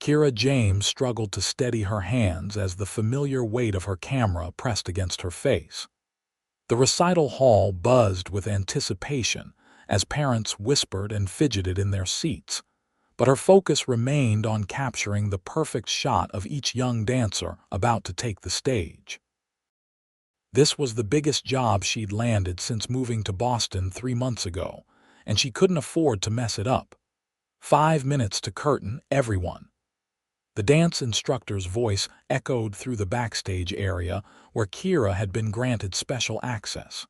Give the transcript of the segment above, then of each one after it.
Kira James struggled to steady her hands as the familiar weight of her camera pressed against her face. The recital hall buzzed with anticipation as parents whispered and fidgeted in their seats, but her focus remained on capturing the perfect shot of each young dancer about to take the stage. This was the biggest job she'd landed since moving to Boston 3 months ago, and she couldn't afford to mess it up. 5 minutes to curtain, everyone. The dance instructor's voice echoed through the backstage area where Kira had been granted special access.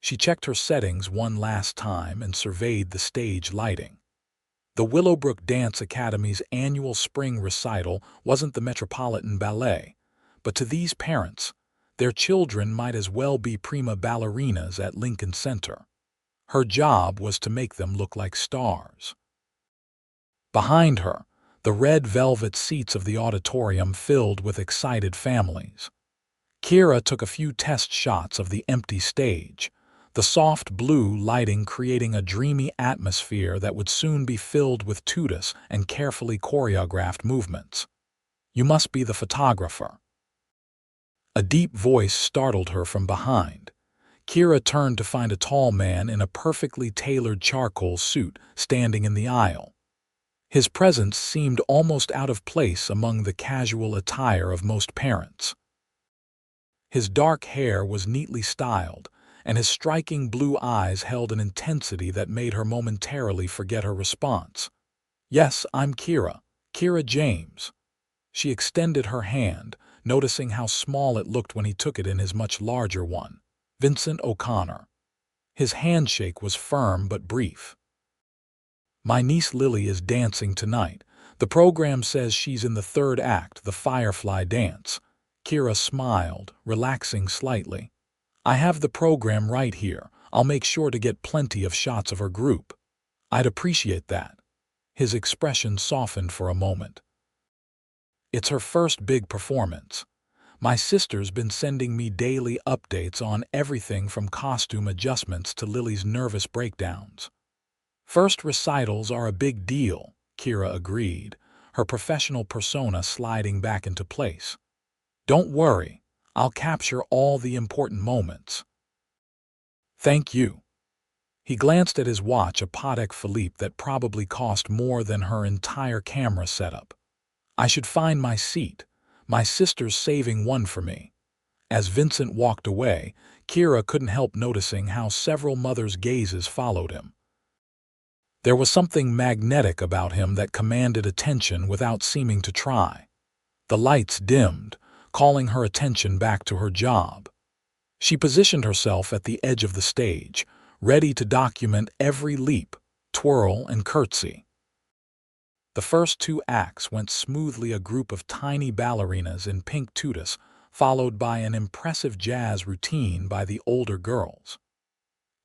She checked her settings one last time and surveyed the stage lighting. The Willowbrook Dance Academy's annual spring recital wasn't the Metropolitan Ballet, but to these parents, their children might as well be prima ballerinas at Lincoln Center. Her job was to make them look like stars. Behind her, the red velvet seats of the auditorium filled with excited families. Kira took a few test shots of the empty stage, the soft blue lighting creating a dreamy atmosphere that would soon be filled with tutus and carefully choreographed movements. "You must be the photographer." A deep voice startled her from behind. Kira turned to find a tall man in a perfectly tailored charcoal suit standing in the aisle. His presence seemed almost out of place among the casual attire of most parents. His dark hair was neatly styled, and his striking blue eyes held an intensity that made her momentarily forget her response. "Yes, I'm Kira James." She extended her hand, noticing how small it looked when he took it in his much larger one. "Vincent O'Connor." His handshake was firm but brief. "My niece Lily is dancing tonight. The program says she's in the third act, the Firefly Dance." Kira smiled, relaxing slightly. "I have the program right here. I'll make sure to get plenty of shots of her group." "I'd appreciate that." His expression softened for a moment. "It's her first big performance. My sister's been sending me daily updates on everything from costume adjustments to Lily's nervous breakdowns." "First recitals are a big deal," Kira agreed, her professional persona sliding back into place. "Don't worry, I'll capture all the important moments." "Thank you." He glanced at his watch, a Patek Philippe that probably cost more than her entire camera setup. "I should find my seat. My sister's saving one for me." As Vincent walked away, Kira couldn't help noticing how several mothers' gazes followed him. There was something magnetic about him that commanded attention without seeming to try. The lights dimmed, calling her attention back to her job. She positioned herself at the edge of the stage, ready to document every leap, twirl, and curtsy. The first 2 acts went smoothly, a group of tiny ballerinas in pink tutus, followed by an impressive jazz routine by the older girls.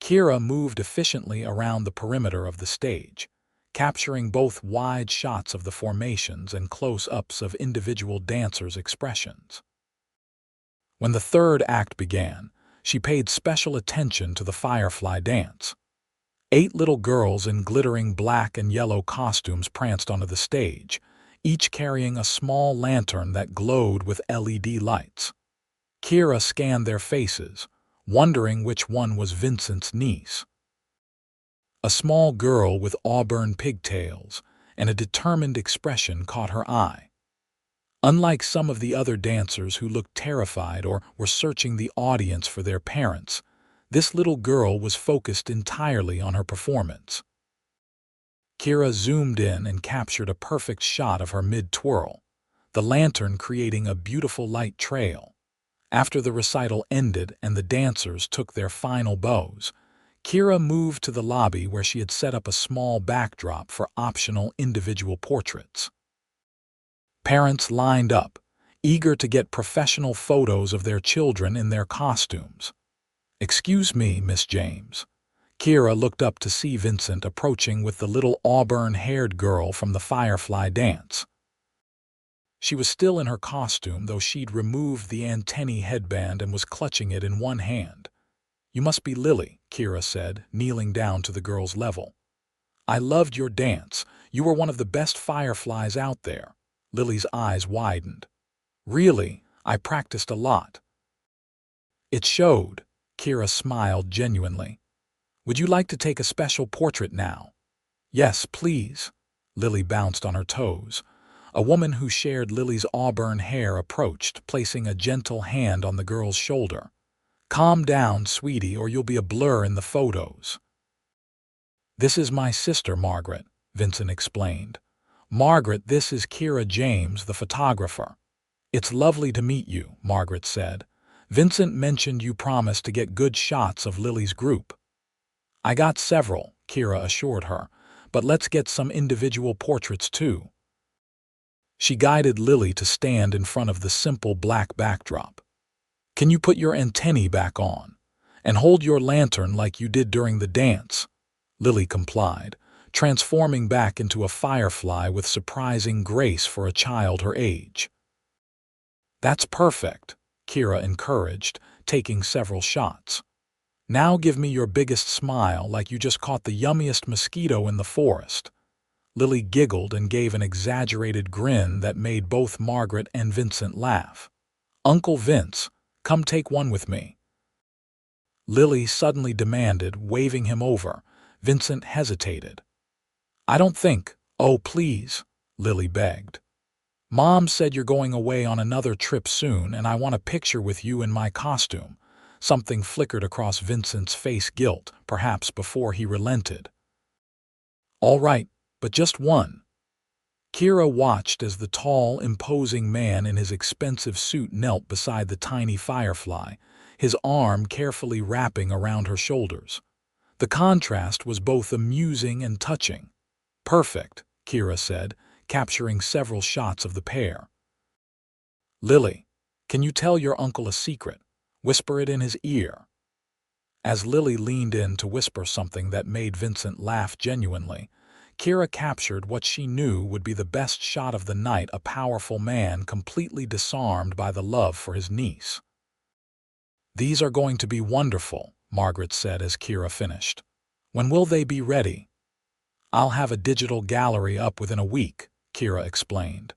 Kira moved efficiently around the perimeter of the stage, capturing both wide shots of the formations and close-ups of individual dancers' expressions. When the third act began, she paid special attention to the Firefly Dance. 8 little girls in glittering black and yellow costumes pranced onto the stage, each carrying a small lantern that glowed with LED lights. Kira scanned their faces, wondering which one was Vincent's niece. A small girl with auburn pigtails and a determined expression caught her eye. Unlike some of the other dancers who looked terrified or were searching the audience for their parents, this little girl was focused entirely on her performance. Kira zoomed in and captured a perfect shot of her mid-twirl, the lantern creating a beautiful light trail. After the recital ended and the dancers took their final bows, Kira moved to the lobby where she had set up a small backdrop for optional individual portraits. Parents lined up, eager to get professional photos of their children in their costumes. "Excuse me, Miss James." Kira looked up to see Vincent approaching with the little auburn-haired girl from the Firefly Dance. She was still in her costume, though she'd removed the antennae headband and was clutching it in one hand. "You must be Lily," Kira said, kneeling down to the girl's level. "I loved your dance. You were one of the best fireflies out there." Lily's eyes widened. "Really, I practiced a lot." It showed. Kira smiled genuinely. "Would you like to take a special portrait now?" "Yes, please." Lily bounced on her toes. A woman who shared Lily's auburn hair approached, placing a gentle hand on the girl's shoulder. "Calm down, sweetie, or you'll be a blur in the photos." "This is my sister, Margaret," Vincent explained. "Margaret, this is Kira James, the photographer." "It's lovely to meet you," Margaret said. "Vincent mentioned you promised to get good shots of Lily's group." "I got several," Kira assured her, "but let's get some individual portraits too." She guided Lily to stand in front of the simple black backdrop. "Can you put your antennae back on? And hold your lantern like you did during the dance?" Lily complied, transforming back into a firefly with surprising grace for a child her age. "That's perfect," Kira encouraged, taking several shots. "Now give me your biggest smile like you just caught the yummiest mosquito in the forest." Lily giggled and gave an exaggerated grin that made both Margaret and Vincent laugh. "Uncle Vince, come take one with me." Lily suddenly demanded, waving him over. Vincent hesitated. "I don't think—" "Oh, please," Lily begged. "Mom said you're going away on another trip soon, and I want a picture with you in my costume." Something flickered across Vincent's face, guilt, perhaps before he relented. "All right, but just one." Kira watched as the tall, imposing man in his expensive suit knelt beside the tiny firefly, his arm carefully wrapping around her shoulders. The contrast was both amusing and touching. "Perfect," Kira said, capturing several shots of the pair. "Lily, can you tell your uncle a secret? Whisper it in his ear." As Lily leaned in to whisper something that made Vincent laugh genuinely, Kira captured what she knew would be the best shot of the night, a powerful man completely disarmed by the love for his niece. "These are going to be wonderful," Margaret said as Kira finished. "When will they be ready?" "I'll have a digital gallery up within a week," Kira explained.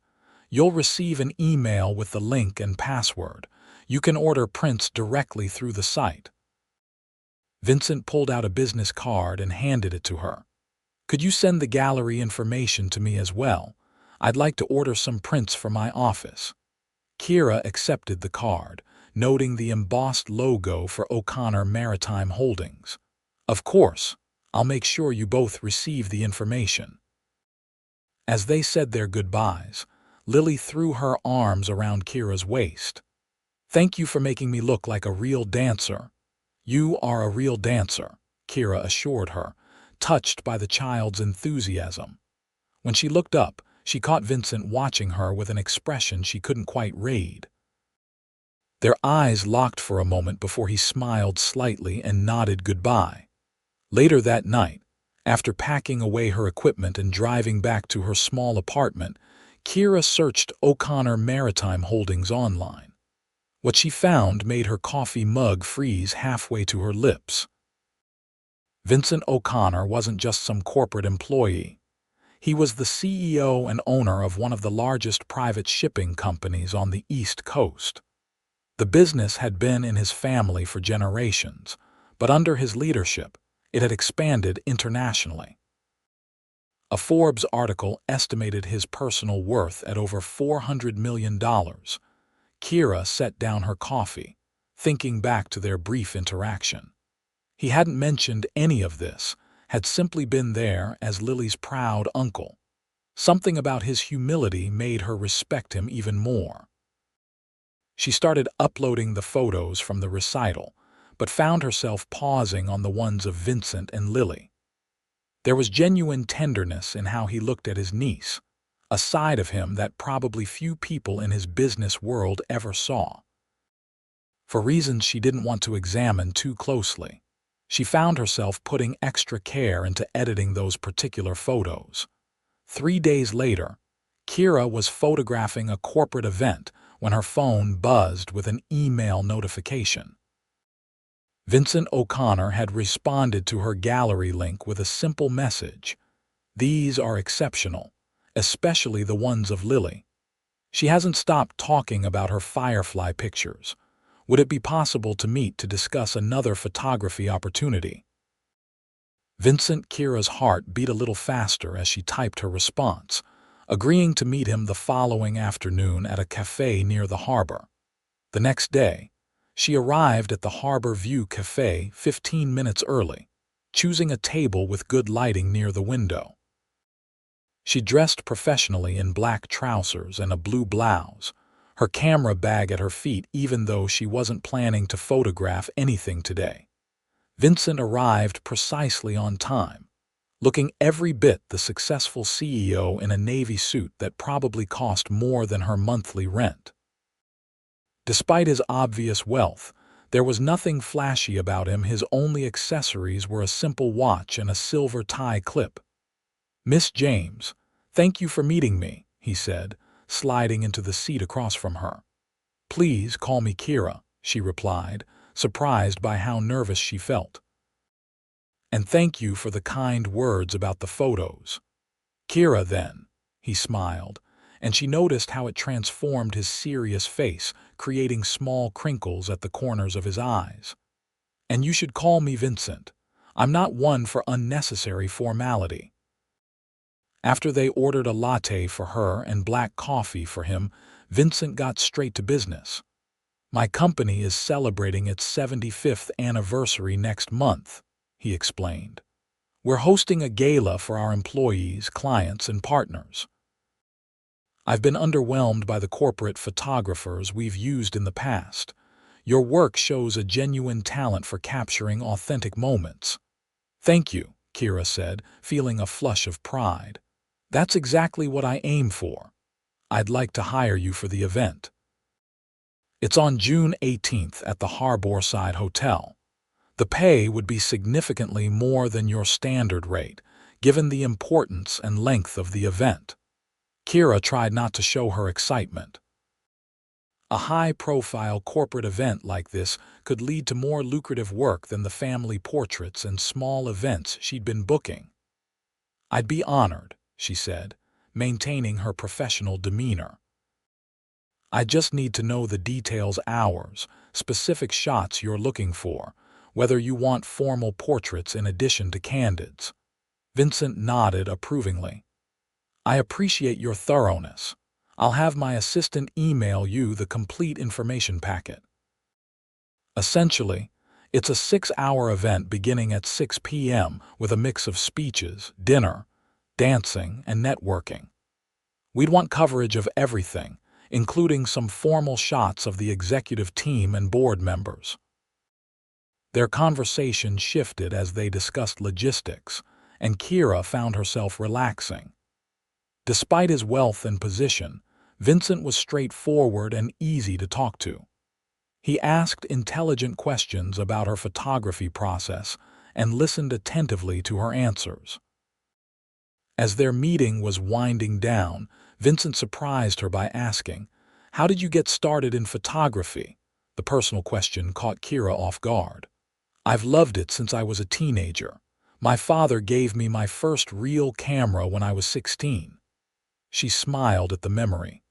"You'll receive an email with the link and password. You can order prints directly through the site." Vincent pulled out a business card and handed it to her. "Could you send the gallery information to me as well? I'd like to order some prints for my office." Kira accepted the card, noting the embossed logo for O'Connor Maritime Holdings. "Of course, I'll make sure you both receive the information." As they said their goodbyes, Lily threw her arms around Kira's waist. "Thank you for making me look like a real dancer." "You are a real dancer," Kira assured her, touched by the child's enthusiasm. When she looked up, she caught Vincent watching her with an expression she couldn't quite read. Their eyes locked for a moment before he smiled slightly and nodded goodbye. Later that night, after packing away her equipment and driving back to her small apartment, Kira searched O'Connor Maritime Holdings online. What she found made her coffee mug freeze halfway to her lips. Vincent O'Connor wasn't just some corporate employee. He was the CEO and owner of one of the largest private shipping companies on the East Coast. The business had been in his family for generations, but under his leadership, it had expanded internationally. A Forbes article estimated his personal worth at over $400 million. Kira set down her coffee, thinking back to their brief interaction. He hadn't mentioned any of this, had simply been there as Lily's proud uncle. Something about his humility made her respect him even more. She started uploading the photos from the recital, but found herself pausing on the ones of Vincent and Lily. There was genuine tenderness in how he looked at his niece, a side of him that probably few people in his business world ever saw. For reasons she didn't want to examine too closely, she found herself putting extra care into editing those particular photos. 3 days later, Kira was photographing a corporate event when her phone buzzed with an email notification. Vincent O'Connor had responded to her gallery link with a simple message. These are exceptional, especially the ones of Lily. She hasn't stopped talking about her firefly pictures. Would it be possible to meet to discuss another photography opportunity? Kira's heart beat a little faster as she typed her response, agreeing to meet him the following afternoon at a cafe near the harbor. The next day, she arrived at the Harbor View Cafe 15 minutes early, choosing a table with good lighting near the window. She dressed professionally in black trousers and a blue blouse, her camera bag at her feet even though she wasn't planning to photograph anything today. Vincent arrived precisely on time, looking every bit the successful CEO in a navy suit that probably cost more than her monthly rent. Despite his obvious wealth, there was nothing flashy about him. His only accessories were a simple watch and a silver tie clip. "Miss James, thank you for meeting me," he said, sliding into the seat across from her. "Please call me Kira," she replied, surprised by how nervous she felt. "And thank you for the kind words about the photos." "Kira, then," he smiled, and she noticed how it transformed his serious face, creating small crinkles at the corners of his eyes. "And you should call me Vincent. I'm not one for unnecessary formality." After they ordered a latte for her and black coffee for him, Vincent got straight to business. "My company is celebrating its 75th anniversary next month," he explained. "We're hosting a gala for our employees, clients, and partners. I've been underwhelmed by the corporate photographers we've used in the past. Your work shows a genuine talent for capturing authentic moments." "Thank you," Kira said, feeling a flush of pride. "That's exactly what I aim for. I'd like to hire you for the event. It's on June 18th at the Harborside Hotel. The pay would be significantly more than your standard rate, given the importance and length of the event." Kira tried not to show her excitement. A high-profile corporate event like this could lead to more lucrative work than the family portraits and small events she'd been booking. "I'd be honored," she said, maintaining her professional demeanor. "I just need to know the details, hours, specific shots you're looking for, whether you want formal portraits in addition to candids." Vincent nodded approvingly. "I appreciate your thoroughness. I'll have my assistant email you the complete information packet." Essentially, it's a 6-hour event beginning at 6 p.m. with a mix of speeches, dinner, dancing, and networking. We'd want coverage of everything, including some formal shots of the executive team and board members. Their conversation shifted as they discussed logistics, and Kira found herself relaxing. Despite his wealth and position, Vincent was straightforward and easy to talk to. He asked intelligent questions about her photography process and listened attentively to her answers. As their meeting was winding down, Vincent surprised her by asking, "How did you get started in photography?" The personal question caught Kira off guard. "I've loved it since I was a teenager. My father gave me my first real camera when I was 16. She smiled at the memory.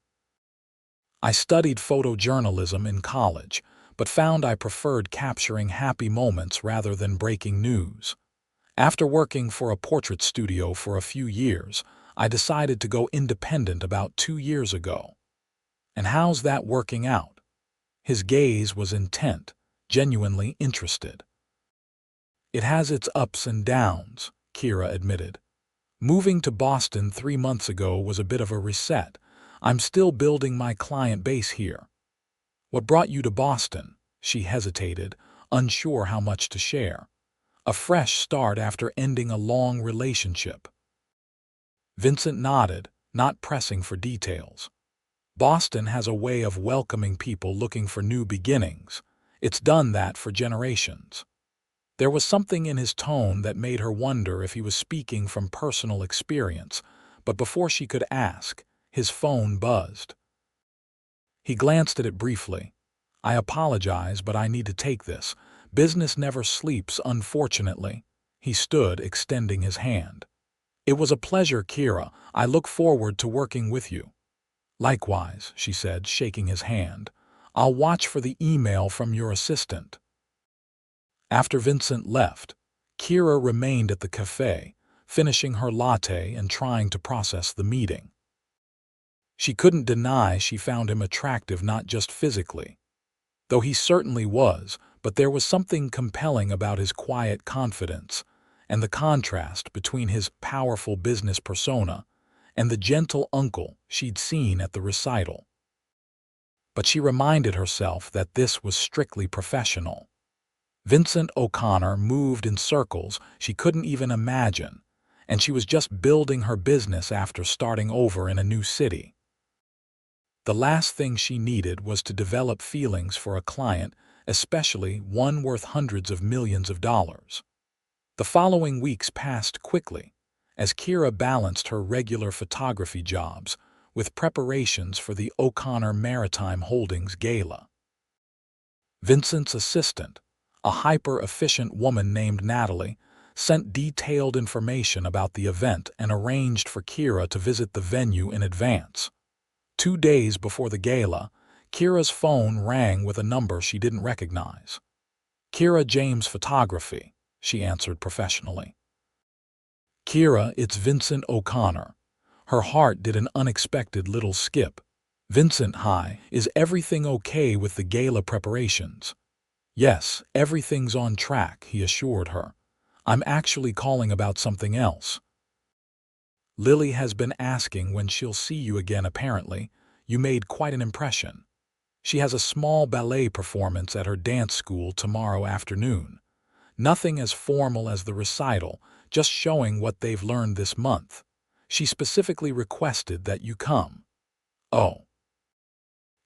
"I studied photojournalism in college, but found I preferred capturing happy moments rather than breaking news. After working for a portrait studio for a few years, I decided to go independent about 2 years ago." "And how's that working out?" His gaze was intent, genuinely interested. "It has its ups and downs," Kira admitted. "Moving to Boston 3 months ago was a bit of a reset. I'm still building my client base here." "What brought you to Boston?" She hesitated, unsure how much to share. "A fresh start after ending a long relationship." Vincent nodded, not pressing for details. "Boston has a way of welcoming people looking for new beginnings. It's done that for generations." There was something in his tone that made her wonder if he was speaking from personal experience, but before she could ask, his phone buzzed. He glanced at it briefly. "I apologize, but I need to take this. Business never sleeps, unfortunately." He stood, extending his hand. "It was a pleasure, Kira. I look forward to working with you." "Likewise," she said, shaking his hand. "I'll watch for the email from your assistant." After Vincent left, Kira remained at the cafe, finishing her latte and trying to process the meeting. She couldn't deny she found him attractive not just physically, though he certainly was, but there was something compelling about his quiet confidence and the contrast between his powerful business persona and the gentle uncle she'd seen at the recital. But she reminded herself that this was strictly professional. Vincent O'Connor moved in circles she couldn't even imagine, and she was just building her business after starting over in a new city. The last thing she needed was to develop feelings for a client, especially one worth hundreds of millions of dollars. The following weeks passed quickly, as Kira balanced her regular photography jobs with preparations for the O'Connor Maritime Holdings Gala. Vincent's assistant, a hyper-efficient woman named Natalie, sent detailed information about the event and arranged for Kira to visit the venue in advance. 2 days before the gala, Kira's phone rang with a number she didn't recognize. "Kira James Photography," she answered professionally. "Kira, it's Vincent O'Connor." Her heart did an unexpected little skip. "Vincent, hi. Is everything okay with the gala preparations?" "Yes, everything's on track," he assured her. "I'm actually calling about something else. Lily has been asking when she'll see you again apparently. You made quite an impression. She has a small ballet performance at her dance school tomorrow afternoon. Nothing as formal as the recital, just showing what they've learned this month. She specifically requested that you come." "Oh."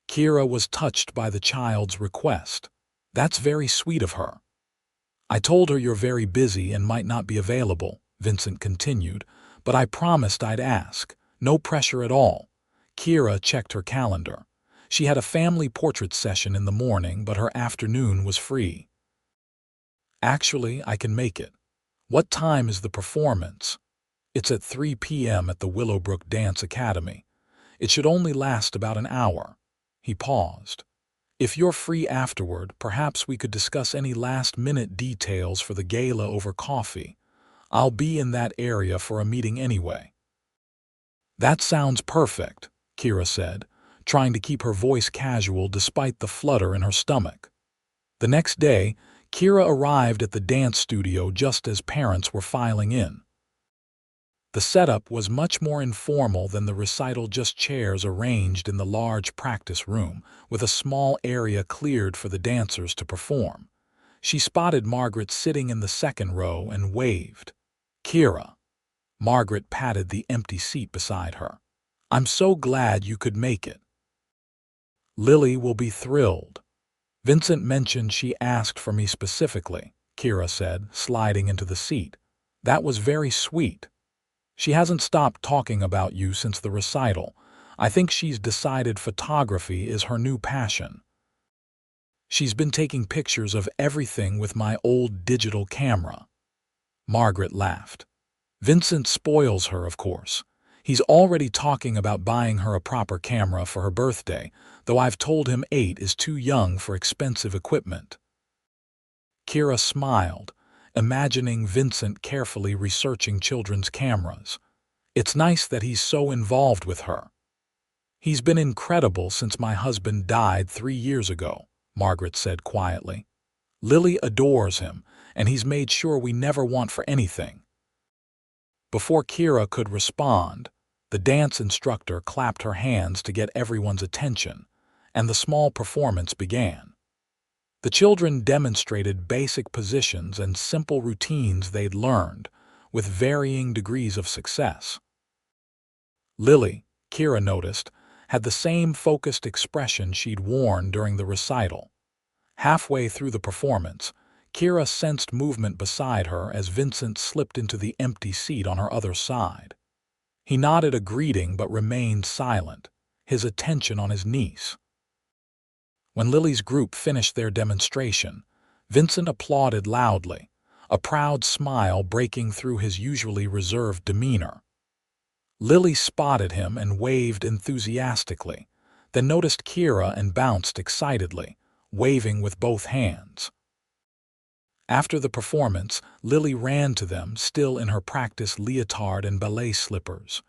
Kira was touched by the child's request. "That's very sweet of her." "I told her you're very busy and might not be available," Vincent continued, "but I promised I'd ask. No pressure at all." Kira checked her calendar. She had a family portrait session in the morning, but her afternoon was free. "Actually, I can make it. What time is the performance?" "It's at 3 p.m. at the Willowbrook Dance Academy. It should only last about an hour." He paused. "If you're free afterward, perhaps we could discuss any last-minute details for the gala over coffee. I'll be in that area for a meeting anyway." "That sounds perfect," Kira said, trying to keep her voice casual despite the flutter in her stomach. The next day, Kira arrived at the dance studio just as parents were filing in. The setup was much more informal than the recital, just chairs arranged in the large practice room, with a small area cleared for the dancers to perform. She spotted Margaret sitting in the second row and waved. "Kira." Margaret patted the empty seat beside her. "I'm so glad you could make it." "Lily will be thrilled. Vincent mentioned she asked for me specifically," Kira said, sliding into the seat. "That was very sweet. She hasn't stopped talking about you since the recital. I think she's decided photography is her new passion. She's been taking pictures of everything with my old digital camera." Margaret laughed. "Vincent spoils her, of course. He's already talking about buying her a proper camera for her birthday, though I've told him 8 is too young for expensive equipment." Kira smiled, imagining Vincent carefully researching children's cameras. "It's nice that he's so involved with her." "He's been incredible since my husband died 3 years ago," Margaret said quietly. "Lily adores him, and he's made sure we never want for anything." Before Kira could respond, the dance instructor clapped her hands to get everyone's attention, and the small performance began. The children demonstrated basic positions and simple routines they'd learned, with varying degrees of success. Lily, Kira noticed, had the same focused expression she'd worn during the recital. Halfway through the performance, Kira sensed movement beside her as Vincent slipped into the empty seat on her other side. He nodded a greeting but remained silent, his attention on his niece. When Lily's group finished their demonstration, Vincent applauded loudly, a proud smile breaking through his usually reserved demeanor. Lily spotted him and waved enthusiastically, then noticed Kira and bounced excitedly, waving with both hands. After the performance, Lily ran to them, still in her practice leotard and ballet slippers.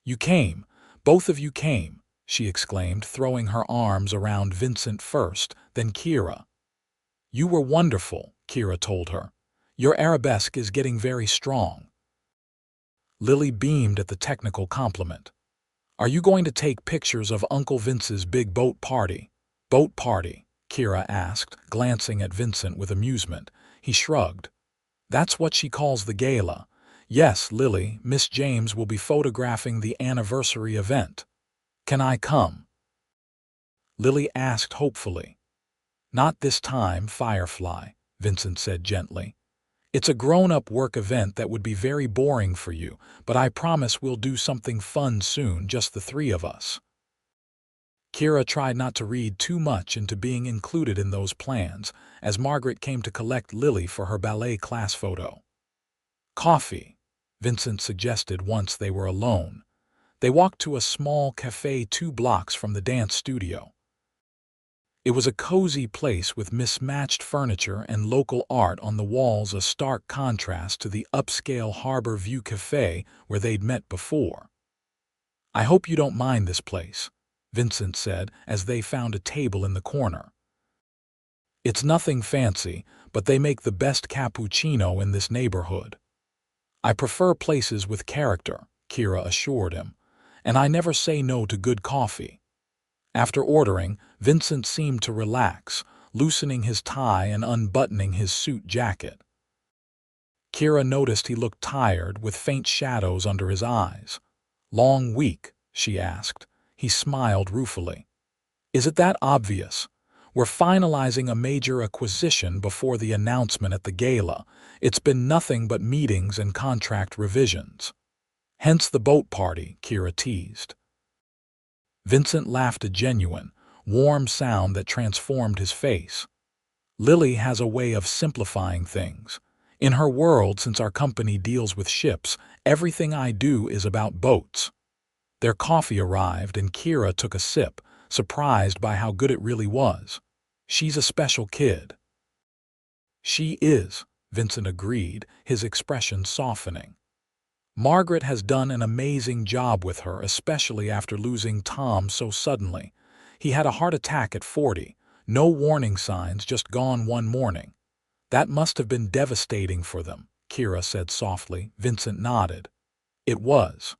"You came, both of you came," she exclaimed, throwing her arms around Vincent first, then Kira. "You were wonderful," Kira told her. "Your arabesque is getting very strong." Lily beamed at the technical compliment. "Are you going to take pictures of Uncle Vince's big boat party?" "Boat party?" Kira asked, glancing at Vincent with amusement. He shrugged. "That's what she calls the gala. Yes, Lily, Miss James will be photographing the anniversary event. Can I come?" Lily asked hopefully. "Not this time, Firefly," Vincent said gently. "It's a grown-up work event that would be very boring for you, but I promise we'll do something fun soon, just the three of us." Kira tried not to read too much into being included in those plans, as Margaret came to collect Lily for her ballet class photo. "Coffee," Vincent suggested once they were alone. They walked to a small cafe 2 blocks from the dance studio. It was a cozy place with mismatched furniture and local art on the walls, a stark contrast to the upscale Harbor View Cafe where they'd met before. "I hope you don't mind this place," Vincent said as they found a table in the corner. "It's nothing fancy, but they make the best cappuccino in this neighborhood." "I prefer places with character," Kira assured him, "and I never say no to good coffee." After ordering, Vincent seemed to relax, loosening his tie and unbuttoning his suit jacket. Kira noticed he looked tired, with faint shadows under his eyes. "Long week?" she asked. He smiled ruefully. "Is it that obvious? We're finalizing a major acquisition before the announcement at the gala. It's been nothing but meetings and contract revisions." "Hence the boat party," Kira teased. Vincent laughed, a genuine, warm sound that transformed his face. "Lily has a way of simplifying things. In her world, since our company deals with ships, everything I do is about boats." Their coffee arrived and Kira took a sip, surprised by how good it really was. "She's a special kid." "She is," Vincent agreed, his expression softening. "Margaret has done an amazing job with her, especially after losing Tom so suddenly. He had a heart attack at 40, no warning signs, just gone one morning. That must have been devastating for them," Kira said softly. Vincent nodded. "It was.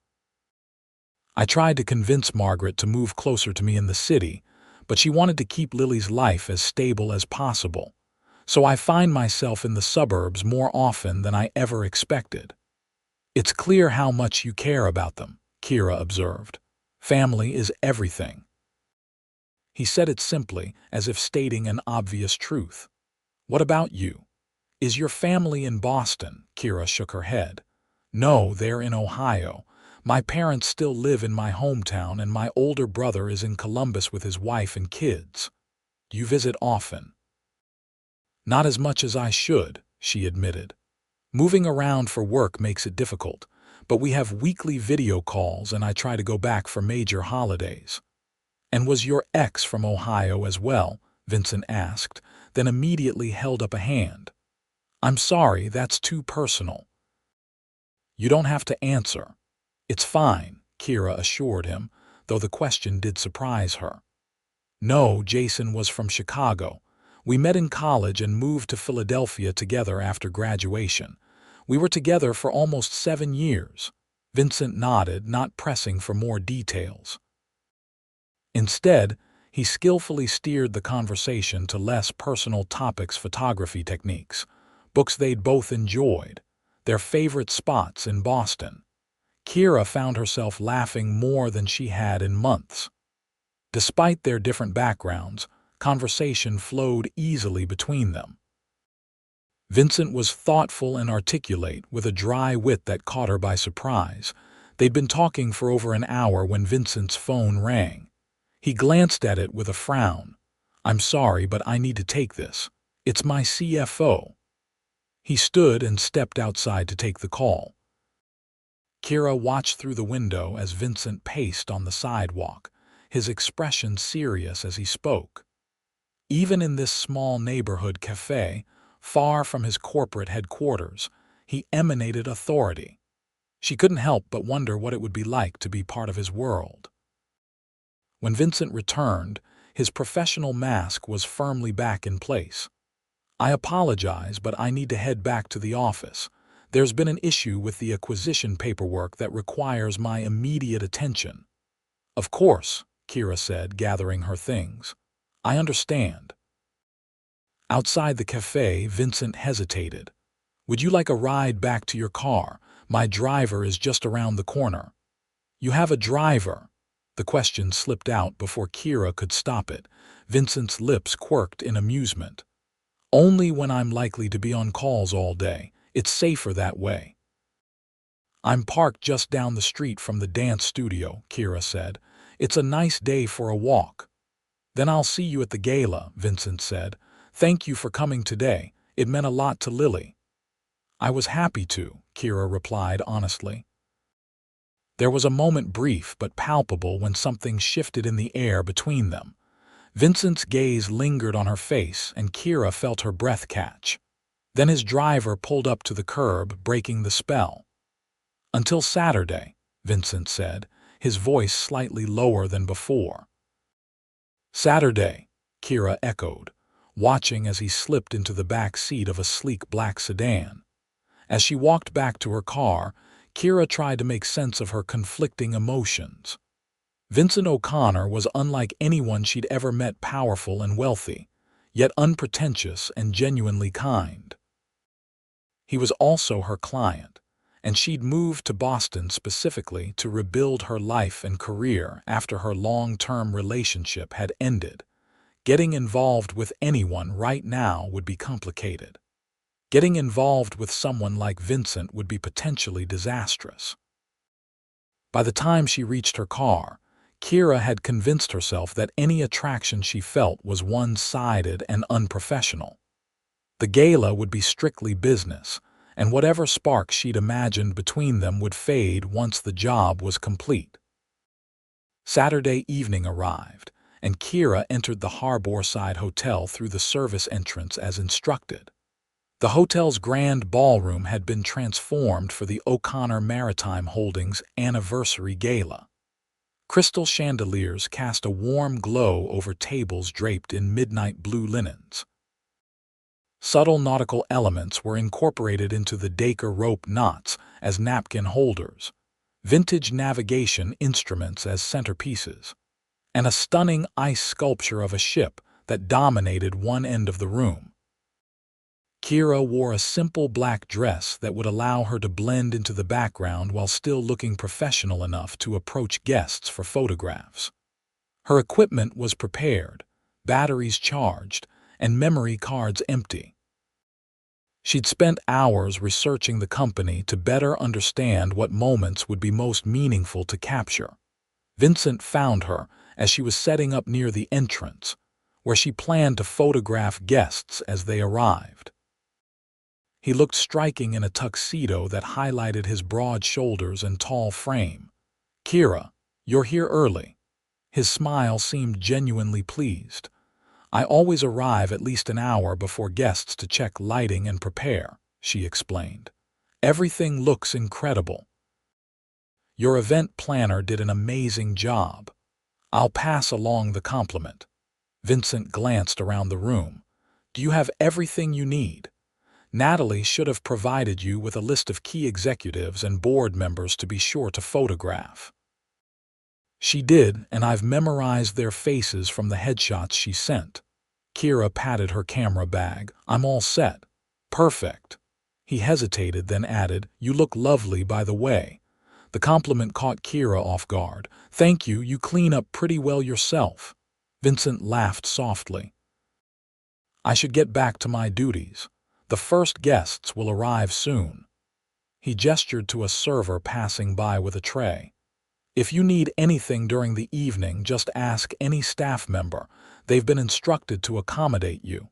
I tried to convince Margaret to move closer to me in the city, but she wanted to keep Lily's life as stable as possible. So I find myself in the suburbs more often than I ever expected." "It's clear how much you care about them," Kira observed. "Family is everything." He said it simply, as if stating an obvious truth. "What about you? Is your family in Boston?" Kira shook her head. "No, they're in Ohio. My parents still live in my hometown, and my older brother is in Columbus with his wife and kids." "Do you visit often?" "Not as much as I should," she admitted. "Moving around for work makes it difficult, but we have weekly video calls and I try to go back for major holidays." "And was your ex from Ohio as well?" Vincent asked, then immediately held up a hand. "I'm sorry, that's too personal." "You don't have to answer." "It's fine," Kira assured him, though the question did surprise her. "No, Jason was from Chicago. We met in college and moved to Philadelphia together after graduation. We were together for almost 7 years." Vincent nodded, not pressing for more details. Instead, he skillfully steered the conversation to less personal topics: photography techniques, books they'd both enjoyed, their favorite spots in Boston. Kira found herself laughing more than she had in months. Despite their different backgrounds, conversation flowed easily between them. Vincent was thoughtful and articulate, with a dry wit that caught her by surprise. They'd been talking for over an hour when Vincent's phone rang. He glanced at it with a frown. "I'm sorry, but I need to take this. It's my CFO." He stood and stepped outside to take the call. Kira watched through the window as Vincent paced on the sidewalk, his expression serious as he spoke. Even in this small neighborhood cafe, far from his corporate headquarters, he emanated authority. She couldn't help but wonder what it would be like to be part of his world. When Vincent returned, his professional mask was firmly back in place. "I apologize, but I need to head back to the office. There's been an issue with the acquisition paperwork that requires my immediate attention." "Of course," Kira said, gathering her things. "I understand." Outside the cafe, Vincent hesitated. "Would you like a ride back to your car? My driver is just around the corner." "You have a driver?" The question slipped out before Kira could stop it. Vincent's lips quirked in amusement. "Only when I'm likely to be on calls all day. It's safer that way." "I'm parked just down the street from the dance studio," Kira said. "It's a nice day for a walk." "Then I'll see you at the gala," Vincent said. "Thank you for coming today. It meant a lot to Lily." "I was happy to," Kira replied honestly. There was a moment brief but palpable when something shifted in the air between them. Vincent's gaze lingered on her face and Kira felt her breath catch. Then his driver pulled up to the curb, breaking the spell. "Until Saturday," Vincent said, his voice slightly lower than before. "Saturday," Kira echoed, watching as he slipped into the back seat of a sleek black sedan. As she walked back to her car, Kira tried to make sense of her conflicting emotions. Vincent O'Connor was unlike anyone she'd ever met, powerful and wealthy, yet unpretentious and genuinely kind. He was also her client, and she'd moved to Boston specifically to rebuild her life and career after her long-term relationship had ended. Getting involved with anyone right now would be complicated. Getting involved with someone like Vincent would be potentially disastrous. By the time she reached her car, Kira had convinced herself that any attraction she felt was one-sided and unprofessional. The gala would be strictly business, and whatever spark she'd imagined between them would fade once the job was complete. Saturday evening arrived, and Kira entered the Harborside Hotel through the service entrance as instructed. The hotel's grand ballroom had been transformed for the O'Connor Maritime Holdings Anniversary Gala. Crystal chandeliers cast a warm glow over tables draped in midnight blue linens. Subtle nautical elements were incorporated into the Dacre rope knots as napkin holders, vintage navigation instruments as centerpieces, and a stunning ice sculpture of a ship that dominated one end of the room. Kira wore a simple black dress that would allow her to blend into the background while still looking professional enough to approach guests for photographs. Her equipment was prepared, batteries charged, and memory cards empty. She'd spent hours researching the company to better understand what moments would be most meaningful to capture. Vincent found her as she was setting up near the entrance, where she planned to photograph guests as they arrived. He looked striking in a tuxedo that highlighted his broad shoulders and tall frame. "Kira, you're here early." His smile seemed genuinely pleased. "I always arrive at least an hour before guests to check lighting and prepare," she explained. "Everything looks incredible. Your event planner did an amazing job. I'll pass along the compliment." Vincent glanced around the room. "Do you have everything you need? Natalie should have provided you with a list of key executives and board members to be sure to photograph." "She did, and I've memorized their faces from the headshots she sent." Kira patted her camera bag. "I'm all set." "Perfect." He hesitated, then added, "You look lovely, by the way." The compliment caught Kira off guard. "Thank you, you clean up pretty well yourself." Vincent laughed softly. "I should get back to my duties. The first guests will arrive soon." He gestured to a server passing by with a tray. "If you need anything during the evening, just ask any staff member. They've been instructed to accommodate you."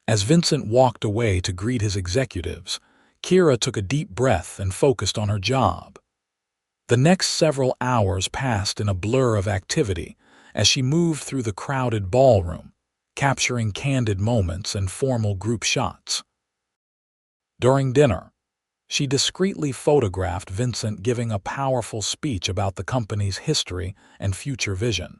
As Vincent walked away to greet his executives, Kira took a deep breath and focused on her job. The next several hours passed in a blur of activity as she moved through the crowded ballroom, capturing candid moments and formal group shots. During dinner, she discreetly photographed Vincent giving a powerful speech about the company's history and future vision.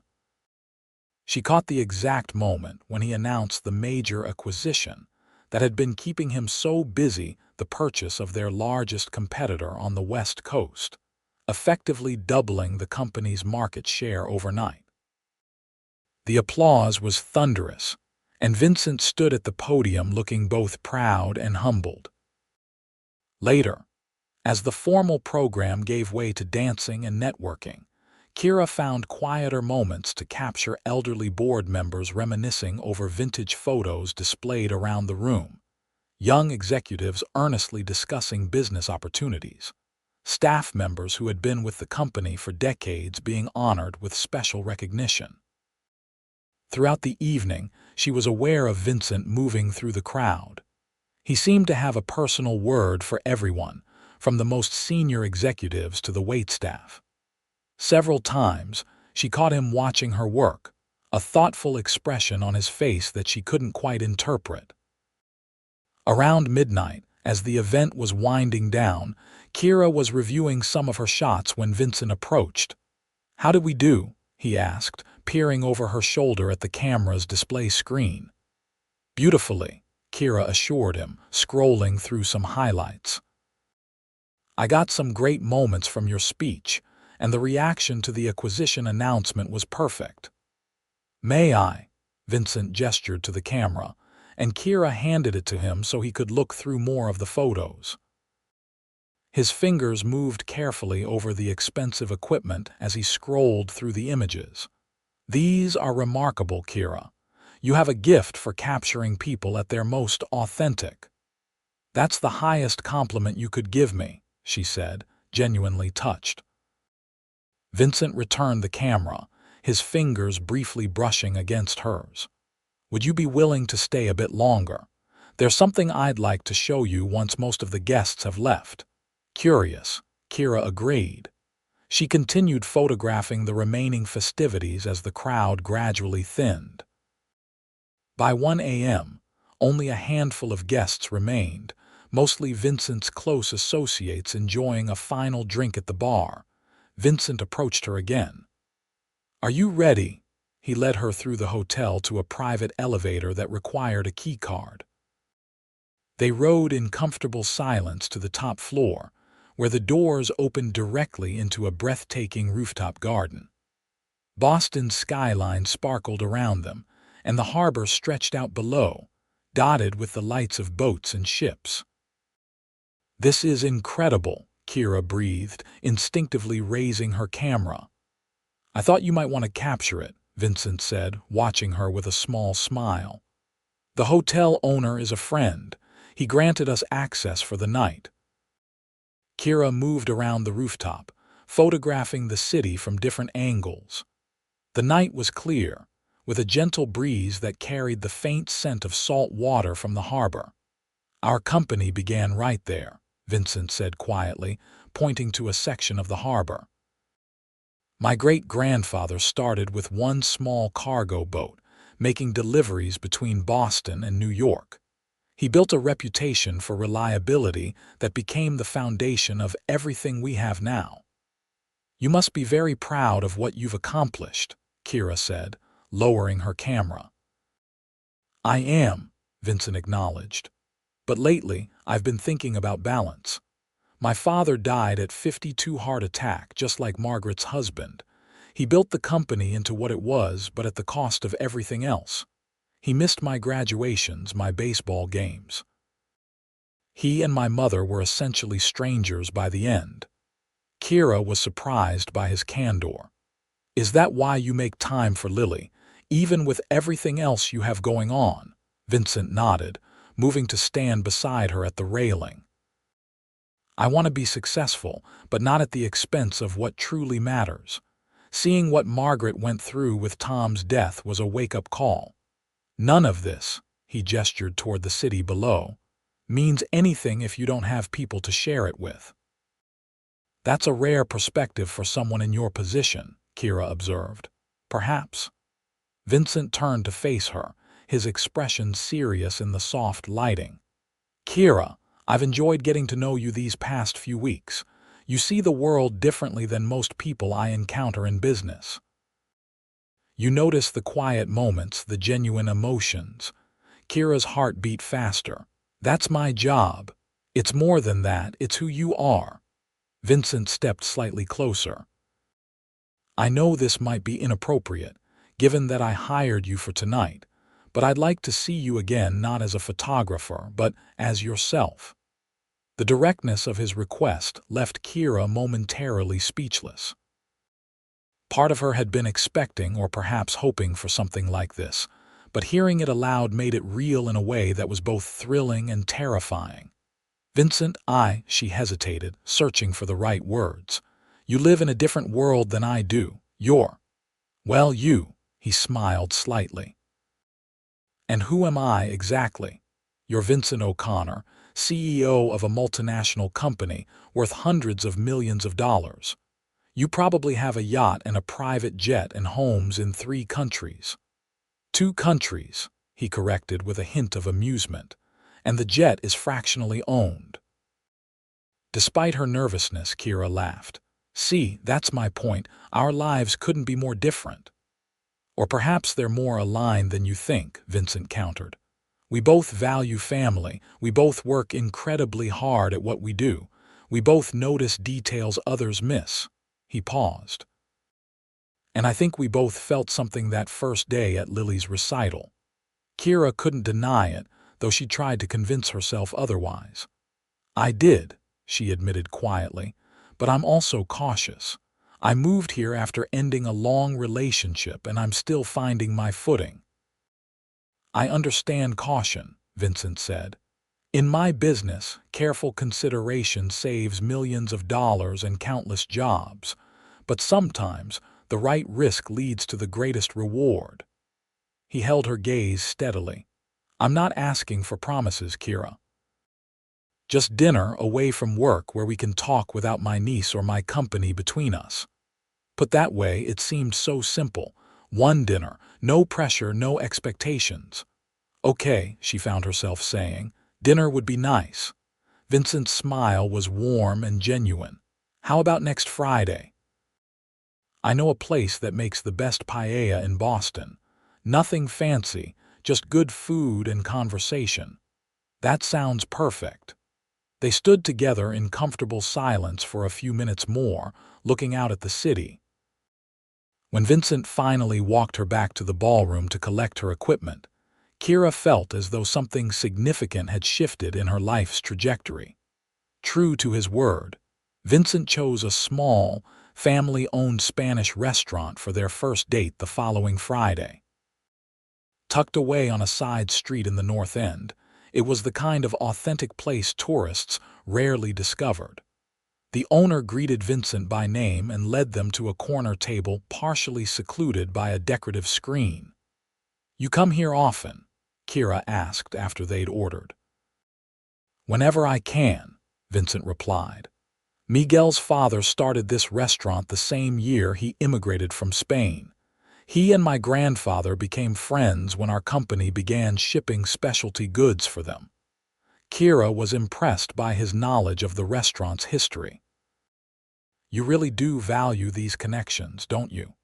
She caught the exact moment when he announced the major acquisition that had been keeping him so busy, the purchase of their largest competitor on the West Coast, effectively doubling the company's market share overnight. The applause was thunderous, and Vincent stood at the podium looking both proud and humbled. Later, as the formal program gave way to dancing and networking, Kira found quieter moments to capture elderly board members reminiscing over vintage photos displayed around the room, young executives earnestly discussing business opportunities, staff members who had been with the company for decades being honored with special recognition. Throughout the evening, she was aware of Vincent moving through the crowd. He seemed to have a personal word for everyone, from the most senior executives to the waitstaff. Several times, she caught him watching her work, a thoughtful expression on his face that she couldn't quite interpret. Around midnight, as the event was winding down, Kira was reviewing some of her shots when Vincent approached. "How did we do?" he asked, peering over her shoulder at the camera's display screen. "Beautifully," Kira assured him, scrolling through some highlights. "I got some great moments from your speech, and the reaction to the acquisition announcement was perfect." "May I?" Vincent gestured to the camera, and Kira handed it to him so he could look through more of the photos. His fingers moved carefully over the expensive equipment as he scrolled through the images. "These are remarkable, Kira. You have a gift for capturing people at their most authentic." "That's the highest compliment you could give me," she said, genuinely touched. Vincent returned the camera, his fingers briefly brushing against hers. "Would you be willing to stay a bit longer? There's something I'd like to show you once most of the guests have left." "Curious," Kira agreed. She continued photographing the remaining festivities as the crowd gradually thinned. By 1 a.m., only a handful of guests remained, mostly Vincent's close associates enjoying a final drink at the bar. Vincent approached her again. "Are you ready?" He led her through the hotel to a private elevator that required a key card. They rode in comfortable silence to the top floor, where the doors opened directly into a breathtaking rooftop garden. Boston's skyline sparkled around them, and the harbor stretched out below, dotted with the lights of boats and ships. "This is incredible," Kira breathed, instinctively raising her camera. "I thought you might want to capture it," Vincent said, watching her with a small smile. "The hotel owner is a friend. He granted us access for the night." Kira moved around the rooftop, photographing the city from different angles. The night was clear, with a gentle breeze that carried the faint scent of salt water from the harbor. "Our company began right there," Vincent said quietly, pointing to a section of the harbor. "My great-grandfather started with one small cargo boat, making deliveries between Boston and New York. He built a reputation for reliability that became the foundation of everything we have now." "You must be very proud of what you've accomplished," Kira said, lowering her camera. "I am," Vincent acknowledged. "But lately, I've been thinking about balance. My father died at 52 heart attack, just like Margaret's husband. He built the company into what it was, but at the cost of everything else. He missed my graduations, my baseball games. He and my mother were essentially strangers by the end." Kira was surprised by his candor. "Is that why you make time for Lily, even with everything else you have going on?" Vincent nodded, moving to stand beside her at the railing. "I want to be successful, but not at the expense of what truly matters. Seeing what Margaret went through with Tom's death was a wake-up call. None of this," he gestured toward the city below, means anything if you don't have people to share it with. That's a rare perspective for someone in your position, Kira observed. Perhaps. Vincent turned to face her, his expression serious in the soft lighting. Kira, I've enjoyed getting to know you these past few weeks. You see the world differently than most people I encounter in business. You notice the quiet moments, the genuine emotions. Kira's heart beat faster. That's my job. It's more than that, it's who you are. Vincent stepped slightly closer. I know this might be inappropriate, given that I hired you for tonight, but I'd like to see you again not as a photographer, but as yourself. The directness of his request left Kira momentarily speechless. Part of her had been expecting or perhaps hoping for something like this, but hearing it aloud made it real in a way that was both thrilling and terrifying. Vincent, she hesitated, searching for the right words. You live in a different world than I do. He smiled slightly. And who am I exactly? You're Vincent O'Connor, CEO of a multinational company worth hundreds of millions of dollars. You probably have a yacht and a private jet and homes in 3 countries. 2 countries, he corrected with a hint of amusement, and the jet is fractionally owned. Despite her nervousness, Kira laughed. See, that's my point. Our lives couldn't be more different. Or perhaps they're more aligned than you think, Vincent countered. We both value family. We both work incredibly hard at what we do. We both notice details others miss. He paused. And I think we both felt something that first day at Lily's recital. Kira couldn't deny it, though she tried to convince herself otherwise. I did, she admitted quietly, but I'm also cautious. I moved here after ending a long relationship and I'm still finding my footing. I understand caution, Vincent said. In my business, careful consideration saves millions of dollars and countless jobs, but sometimes the right risk leads to the greatest reward. He held her gaze steadily. I'm not asking for promises, Kira. Just dinner away from work where we can talk without my niece or my company between us. Put that way, it seemed so simple. One dinner, no pressure, no expectations. Okay, she found herself saying, dinner would be nice. Vincent's smile was warm and genuine. How about next Friday? I know a place that makes the best paella in Boston. Nothing fancy, just good food and conversation. That sounds perfect. They stood together in comfortable silence for a few minutes more, looking out at the city. When Vincent finally walked her back to the ballroom to collect her equipment, Kira felt as though something significant had shifted in her life's trajectory. True to his word, Vincent chose a small, family-owned Spanish restaurant for their first date the following Friday. Tucked away on a side street in the North End, it was the kind of authentic place tourists rarely discovered. The owner greeted Vincent by name and led them to a corner table partially secluded by a decorative screen. You come here often? Kira asked after they'd ordered. Whenever I can, Vincent replied. Miguel's father started this restaurant the same year he immigrated from Spain. He and my grandfather became friends when our company began shipping specialty goods for them. Kira was impressed by his knowledge of the restaurant's history. You really do value these connections, don't you?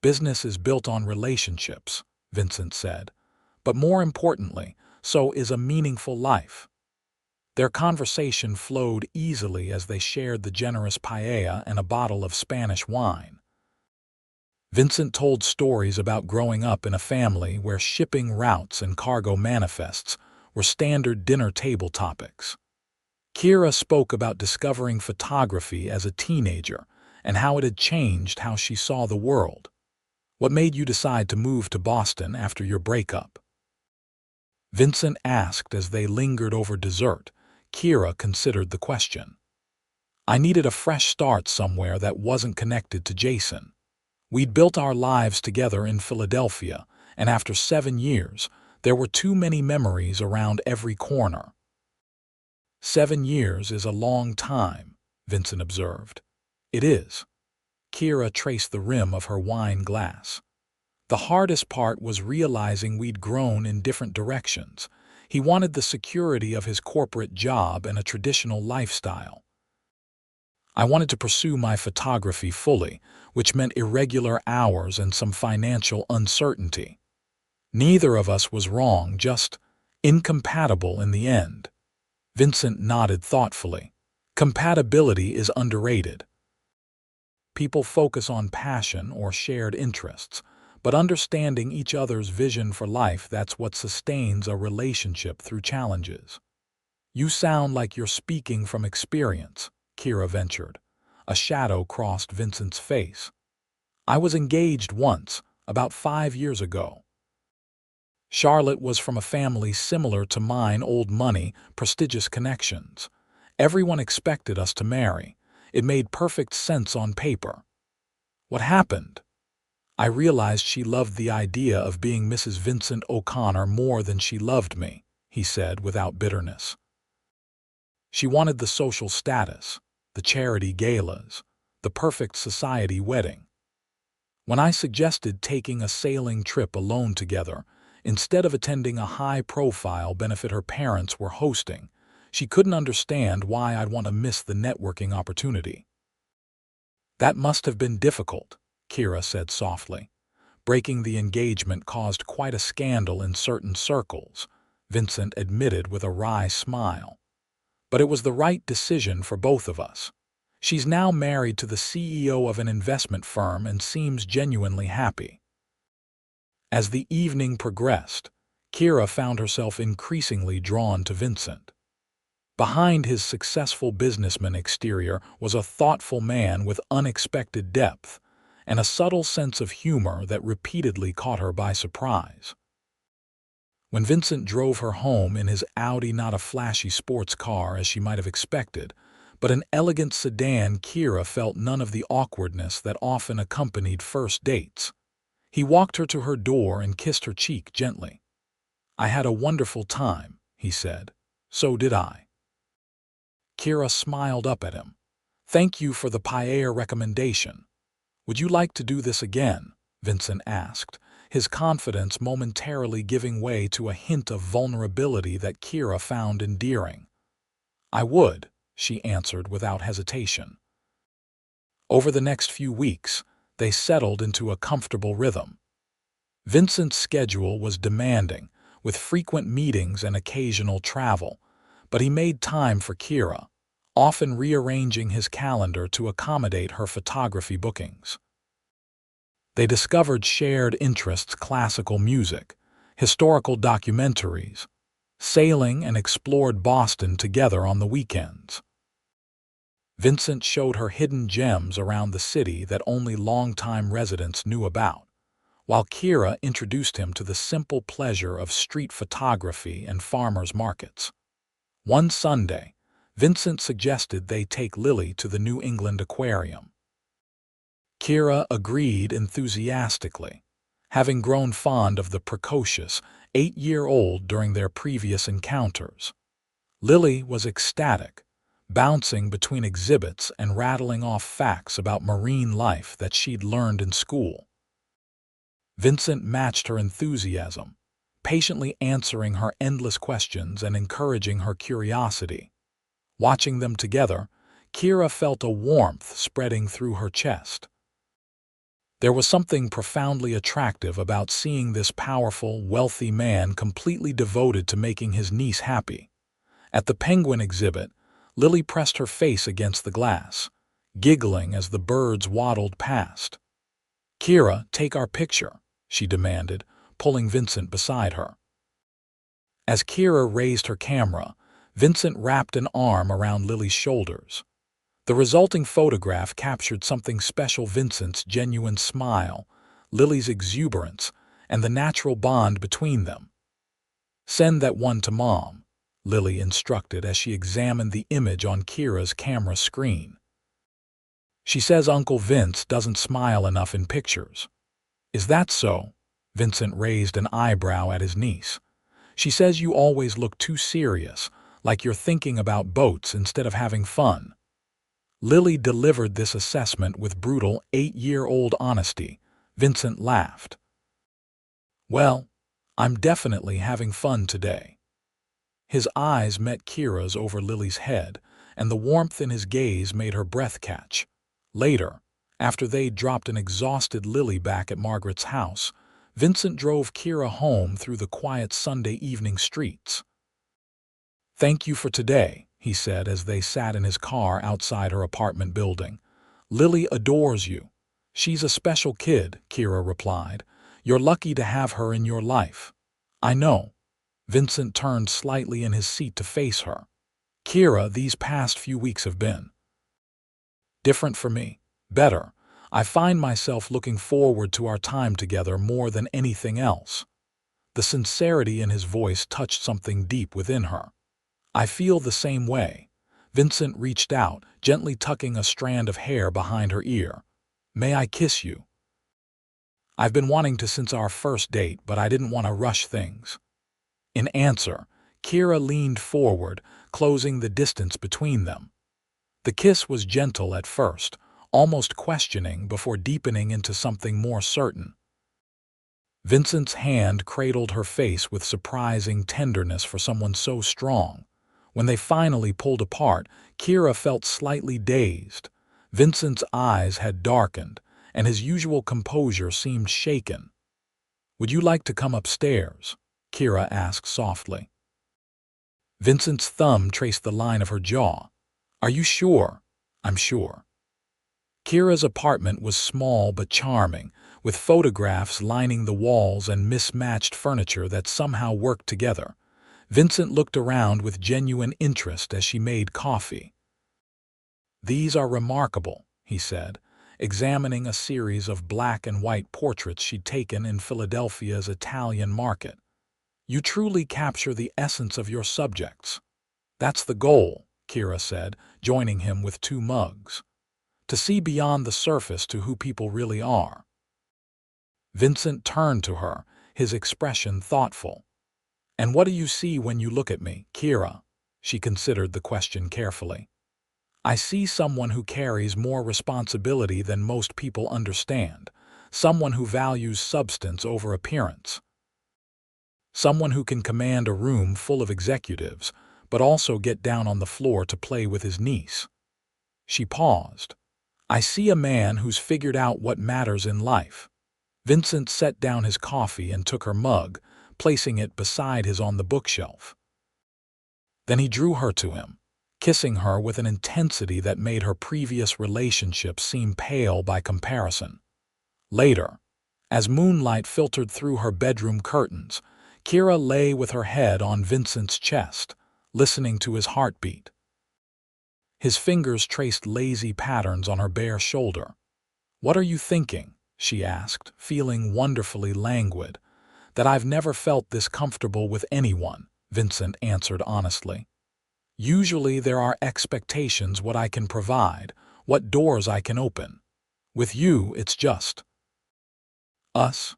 Business is built on relationships, Vincent said. But more importantly, so is a meaningful life. Their conversation flowed easily as they shared the generous paella and a bottle of Spanish wine. Vincent told stories about growing up in a family where shipping routes and cargo manifests were standard dinner table topics. Kira spoke about discovering photography as a teenager and how it had changed how she saw the world. What made you decide to move to Boston after your breakup? Vincent asked as they lingered over dessert. Kira considered the question. I needed a fresh start somewhere that wasn't connected to Jason. We'd built our lives together in Philadelphia, and after 7 years, There were too many memories around every corner. 7 years is a long time, Vincent observed. It is. Kira traced the rim of her wine glass. The hardest part was realizing we'd grown in different directions. He wanted the security of his corporate job and a traditional lifestyle. I wanted to pursue my photography fully, which meant irregular hours and some financial uncertainty. Neither of us was wrong, just incompatible in the end. Vincent nodded thoughtfully. Compatibility is underrated. People focus on passion or shared interests, but understanding each other's vision for life, that's what sustains a relationship through challenges. You sound like you're speaking from experience, Kira ventured. A shadow crossed Vincent's face. I was engaged once, about 5 years ago. Charlotte was from a family similar to mine, old money, prestigious connections. Everyone expected us to marry. It made perfect sense on paper. What happened? I realized she loved the idea of being Mrs. Vincent O'Connor more than she loved me, he said without bitterness. She wanted the social status, the charity galas, the perfect society wedding. When I suggested taking a sailing trip alone together, instead of attending a high-profile benefit her parents were hosting, she couldn't understand why I'd want to miss the networking opportunity. That must have been difficult, Kira said softly. Breaking the engagement caused quite a scandal in certain circles, Vincent admitted with a wry smile. But it was the right decision for both of us. She's now married to the CEO of an investment firm and seems genuinely happy. As the evening progressed, Kira found herself increasingly drawn to Vincent. Behind his successful businessman exterior was a thoughtful man with unexpected depth and a subtle sense of humor that repeatedly caught her by surprise. When Vincent drove her home in his Audi, not a flashy sports car as she might have expected, but an elegant sedan, Kira felt none of the awkwardness that often accompanied first dates. He walked her to her door and kissed her cheek gently. "I had a wonderful time," he said. "So did I." Kira smiled up at him. "Thank you for the paella recommendation. Would you like to do this again?" Vincent asked, his confidence momentarily giving way to a hint of vulnerability that Kira found endearing. "I would," she answered without hesitation. Over the next few weeks, they settled into a comfortable rhythm. Vincent's schedule was demanding, with frequent meetings and occasional travel, but he made time for Kira, often rearranging his calendar to accommodate her photography bookings. They discovered shared interests: classical music, historical documentaries, sailing, and explored Boston together on the weekends. Vincent showed her hidden gems around the city that only longtime residents knew about, while Kira introduced him to the simple pleasure of street photography and farmers' markets. One Sunday, Vincent suggested they take Lily to the New England Aquarium. Kira agreed enthusiastically, having grown fond of the precocious 8-year-old during their previous encounters. Lily was ecstatic, bouncing between exhibits and rattling off facts about marine life that she'd learned in school. Vincent matched her enthusiasm, patiently answering her endless questions and encouraging her curiosity. Watching them together, Kira felt a warmth spreading through her chest. There was something profoundly attractive about seeing this powerful, wealthy man completely devoted to making his niece happy. At the penguin exhibit, Lily pressed her face against the glass, giggling as the birds waddled past. "Kira, take our picture," she demanded, pulling Vincent beside her. As Kira raised her camera, Vincent wrapped an arm around Lily's shoulders. The resulting photograph captured something special: Vincent's genuine smile, Lily's exuberance, and the natural bond between them. "Send that one to Mom," Lily instructed as she examined the image on Kira's camera screen. "She says Uncle Vince doesn't smile enough in pictures." "Is that so?" Vincent raised an eyebrow at his niece. She says you always look too serious, like you're thinking about boats instead of having fun. Lily delivered this assessment with brutal 8-year-old honesty. Vincent laughed. Well, I'm definitely having fun today. His eyes met Kira's over Lily's head, and the warmth in his gaze made her breath catch. Later, after they'd dropped an exhausted Lily back at Margaret's house, Vincent drove Kira home through the quiet Sunday evening streets. "Thank you for today," he said as they sat in his car outside her apartment building. "Lily adores you." "She's a special kid," Kira replied. "You're lucky to have her in your life." "I know." Vincent turned slightly in his seat to face her. "Kira, these past few weeks have been different for me. Better. I find myself looking forward to our time together more than anything else." The sincerity in his voice touched something deep within her. "I feel the same way." Vincent reached out, gently tucking a strand of hair behind her ear. "May I kiss you?" "I've been wanting to since our first date, but I didn't want to rush things." In answer, Kira leaned forward, closing the distance between them. The kiss was gentle at first, almost questioning before deepening into something more certain. Vincent's hand cradled her face with surprising tenderness for someone so strong. When they finally pulled apart, Kira felt slightly dazed. Vincent's eyes had darkened, and his usual composure seemed shaken. "Would you like to come upstairs?" Kira asked softly. Vincent's thumb traced the line of her jaw. "Are you sure?" "I'm sure." Kira's apartment was small but charming, with photographs lining the walls and mismatched furniture that somehow worked together. Vincent looked around with genuine interest as she made coffee. "These are remarkable," he said, examining a series of black and white portraits she'd taken in Philadelphia's Italian market. "You truly capture the essence of your subjects." "That's the goal," Kira said, joining him with 2 mugs. "To see beyond the surface to who people really are." Vincent turned to her, his expression thoughtful. "And what do you see when you look at me, Kira?" She considered the question carefully. "I see someone who carries more responsibility than most people understand, someone who values substance over appearance. Someone who can command a room full of executives, but also get down on the floor to play with his niece." She paused. "I see a man who's figured out what matters in life." Vincent set down his coffee and took her mug, placing it beside his on the bookshelf. Then he drew her to him, kissing her with an intensity that made her previous relationships seem pale by comparison. Later, as moonlight filtered through her bedroom curtains, Kira lay with her head on Vincent's chest, listening to his heartbeat. His fingers traced lazy patterns on her bare shoulder. "What are you thinking?" she asked, feeling wonderfully languid. "That I've never felt this comfortable with anyone," Vincent answered honestly. "Usually there are expectations what I can provide, what doors I can open. With you, it's just us."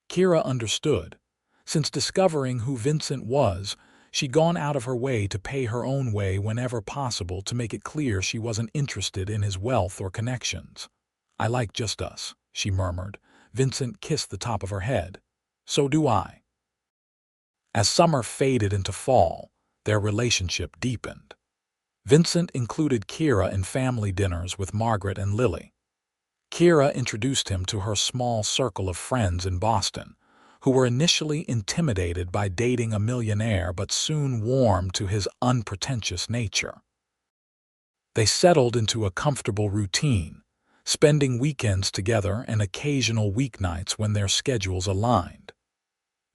Kira understood. Since discovering who Vincent was, she'd gone out of her way to pay her own way whenever possible to make it clear she wasn't interested in his wealth or connections. "I like just us," she murmured. Vincent kissed the top of her head. "So do I." As summer faded into fall, their relationship deepened. Vincent included Kira in family dinners with Margaret and Lily. Kira introduced him to her small circle of friends in Boston, who were initially intimidated by dating a millionaire but soon warmed to his unpretentious nature. They settled into a comfortable routine, spending weekends together and occasional weeknights when their schedules aligned.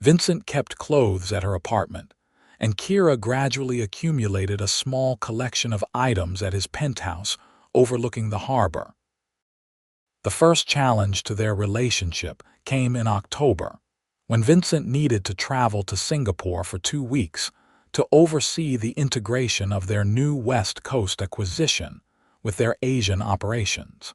Vincent kept clothes at her apartment, and Kira gradually accumulated a small collection of items at his penthouse overlooking the harbor. The first challenge to their relationship came in October, when Vincent needed to travel to Singapore for 2 weeks to oversee the integration of their new West Coast acquisition with their Asian operations.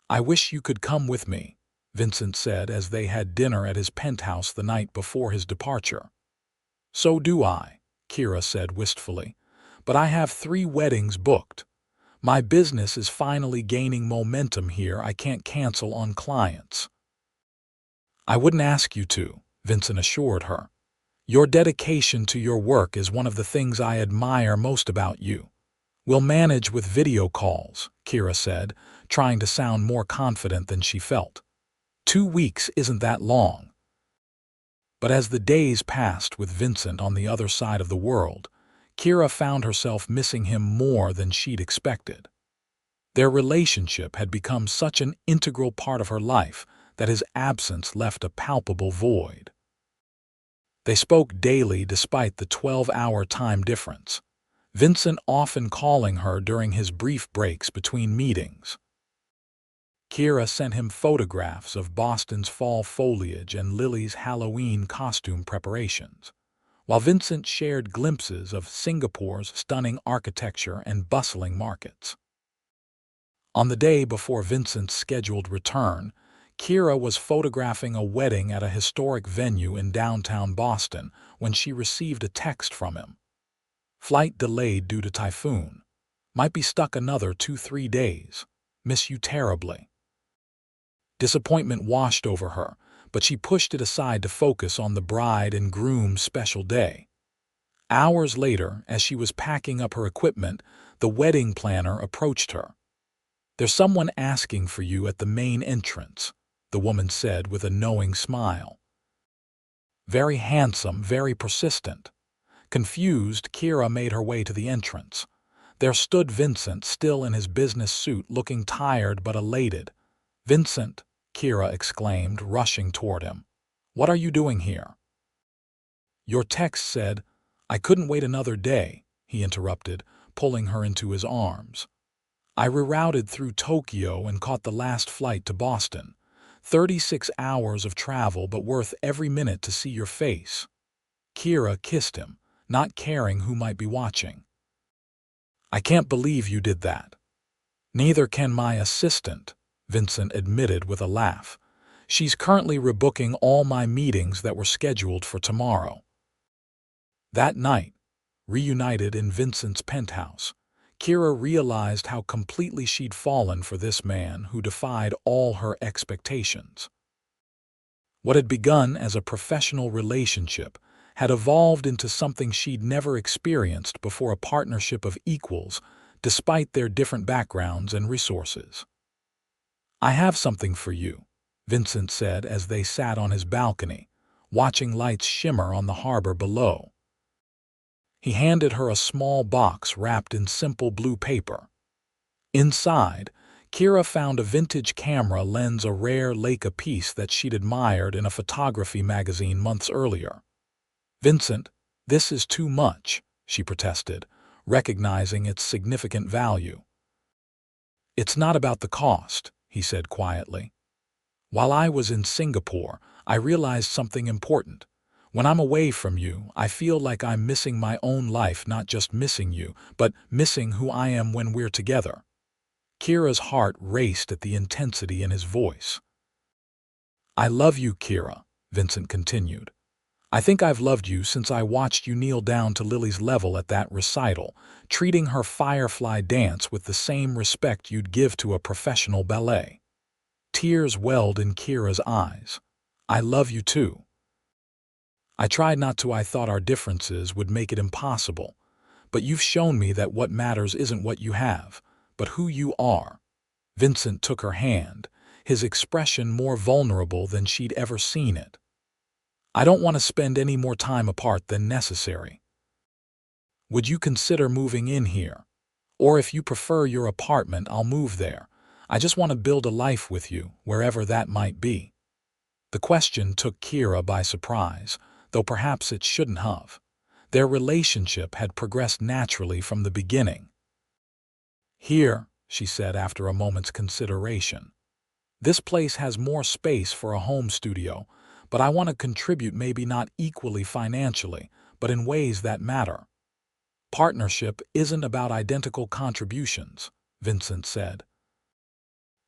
"I wish you could come with me," Vincent said as they had dinner at his penthouse the night before his departure. So do I, Kira said wistfully. But I have 3 weddings booked. My business is finally gaining momentum here. I can't cancel on clients. I wouldn't ask you to, Vincent assured her. Your dedication to your work is one of the things I admire most about you. We'll manage with video calls, Kira said, trying to sound more confident than she felt. 2 weeks isn't that long. But as the days passed with Vincent on the other side of the world, Kira found herself missing him more than she'd expected. Their relationship had become such an integral part of her life that his absence left a palpable void. They spoke daily despite the 12-hour time difference, Vincent often calling her during his brief breaks between meetings. Kira sent him photographs of Boston's fall foliage and Lily's Halloween costume preparations, while Vincent shared glimpses of Singapore's stunning architecture and bustling markets. On the day before Vincent's scheduled return, Kira was photographing a wedding at a historic venue in downtown Boston when she received a text from him. Flight delayed due to typhoon. Might be stuck another 2-3 days. Miss you terribly. Disappointment washed over her, but she pushed it aside to focus on the bride and groom's special day. Hours later, as she was packing up her equipment, the wedding planner approached her. "There's someone asking for you at the main entrance," the woman said with a knowing smile. Very handsome, very persistent. Confused, Kira made her way to the entrance. There stood Vincent, still in his business suit, looking tired but elated. "Vincent," Kira exclaimed, rushing toward him. "What are you doing here?" "Your text said—" "I couldn't wait another day," he interrupted, pulling her into his arms. "I rerouted through Tokyo and caught the last flight to Boston. 36 hours of travel, but worth every minute to see your face." Kira kissed him, not caring who might be watching. "I can't believe you did that." "Neither can my assistant," Vincent admitted with a laugh. "She's currently rebooking all my meetings that were scheduled for tomorrow." That night, reunited in Vincent's penthouse, Kira realized how completely she'd fallen for this man who defied all her expectations. What had begun as a professional relationship had evolved into something she'd never experienced before, a partnership of equals, despite their different backgrounds and resources. "I have something for you," Vincent said as they sat on his balcony, watching lights shimmer on the harbor below. He handed her a small box wrapped in simple blue paper. Inside, Kira found a vintage camera lens, a rare Leica piece that she'd admired in a photography magazine months earlier. "Vincent, this is too much," she protested, recognizing its significant value. "It's not about the cost," he said quietly. "While I was in Singapore, I realized something important. When I'm away from you, I feel like I'm missing my own life, not just missing you, but missing who I am when we're together." Kira's heart raced at the intensity in his voice. "I love you, Kira," Vincent continued. "I think I've loved you since I watched you kneel down to Lily's level at that recital, treating her firefly dance with the same respect you'd give to a professional ballet." Tears welled in Kira's eyes. "I love you too. I tried not to. I thought our differences would make it impossible. But you've shown me that what matters isn't what you have, but who you are." Vincent took her hand, his expression more vulnerable than she'd ever seen it. "I don't want to spend any more time apart than necessary. Would you consider moving in here? Or if you prefer your apartment, I'll move there. I just want to build a life with you, wherever that might be." The question took Kira by surprise, though perhaps it shouldn't have. Their relationship had progressed naturally from the beginning. "Here," she said after a moment's consideration. "This place has more space for a home studio, but I want to contribute, maybe not equally financially, but in ways that matter." "Partnership isn't about identical contributions," Vincent said.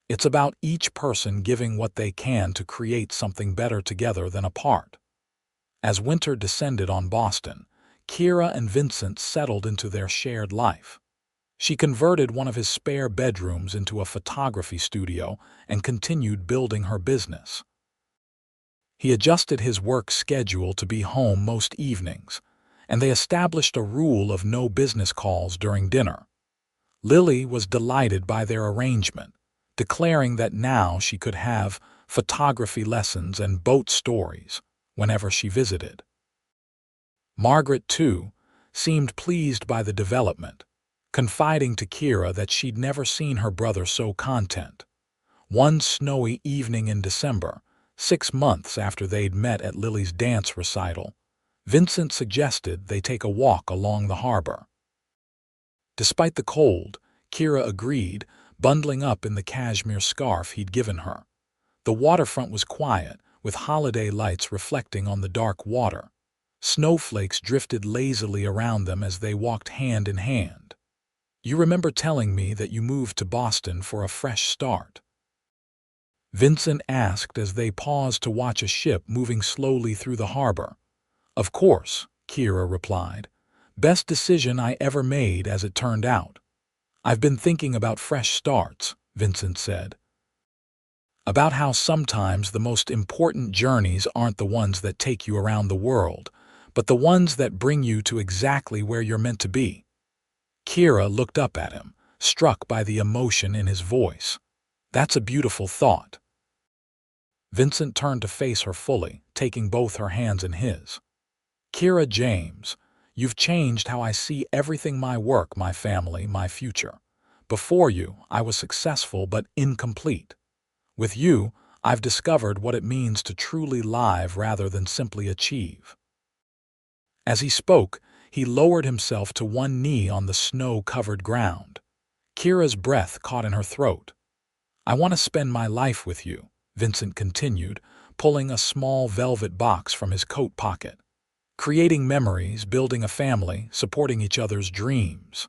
"It's about each person giving what they can to create something better together than apart." As winter descended on Boston, Kira and Vincent settled into their shared life. She converted one of his spare bedrooms into a photography studio and continued building her business. He adjusted his work schedule to be home most evenings, and they established a rule of no business calls during dinner. Lily was delighted by their arrangement, declaring that now she could have photography lessons and boat stories whenever she visited. Margaret, too, seemed pleased by the development, confiding to Kira that she'd never seen her brother so content. One snowy evening in December, 6 months after they'd met at Lily's dance recital, Vincent suggested they take a walk along the harbor. Despite the cold, Kira agreed, bundling up in the cashmere scarf he'd given her. The waterfront was quiet, with holiday lights reflecting on the dark water. Snowflakes drifted lazily around them as they walked hand in hand. "You remember telling me that you moved to Boston for a fresh start?" Vincent asked as they paused to watch a ship moving slowly through the harbor. "Of course," Kira replied. "Best decision I ever made, as it turned out." "I've been thinking about fresh starts," Vincent said. "About how sometimes the most important journeys aren't the ones that take you around the world, but the ones that bring you to exactly where you're meant to be." Kira looked up at him, struck by the emotion in his voice. "That's a beautiful thought." Vincent turned to face her fully, taking both her hands in his. "Kira James, you've changed how I see everything: my work, my family, my future. Before you, I was successful but incomplete. With you, I've discovered what it means to truly live rather than simply achieve." As he spoke, he lowered himself to one knee on the snow-covered ground. Kira's breath caught in her throat. "I want to spend my life with you," Vincent continued, pulling a small velvet box from his coat pocket. "Creating memories, building a family, supporting each other's dreams.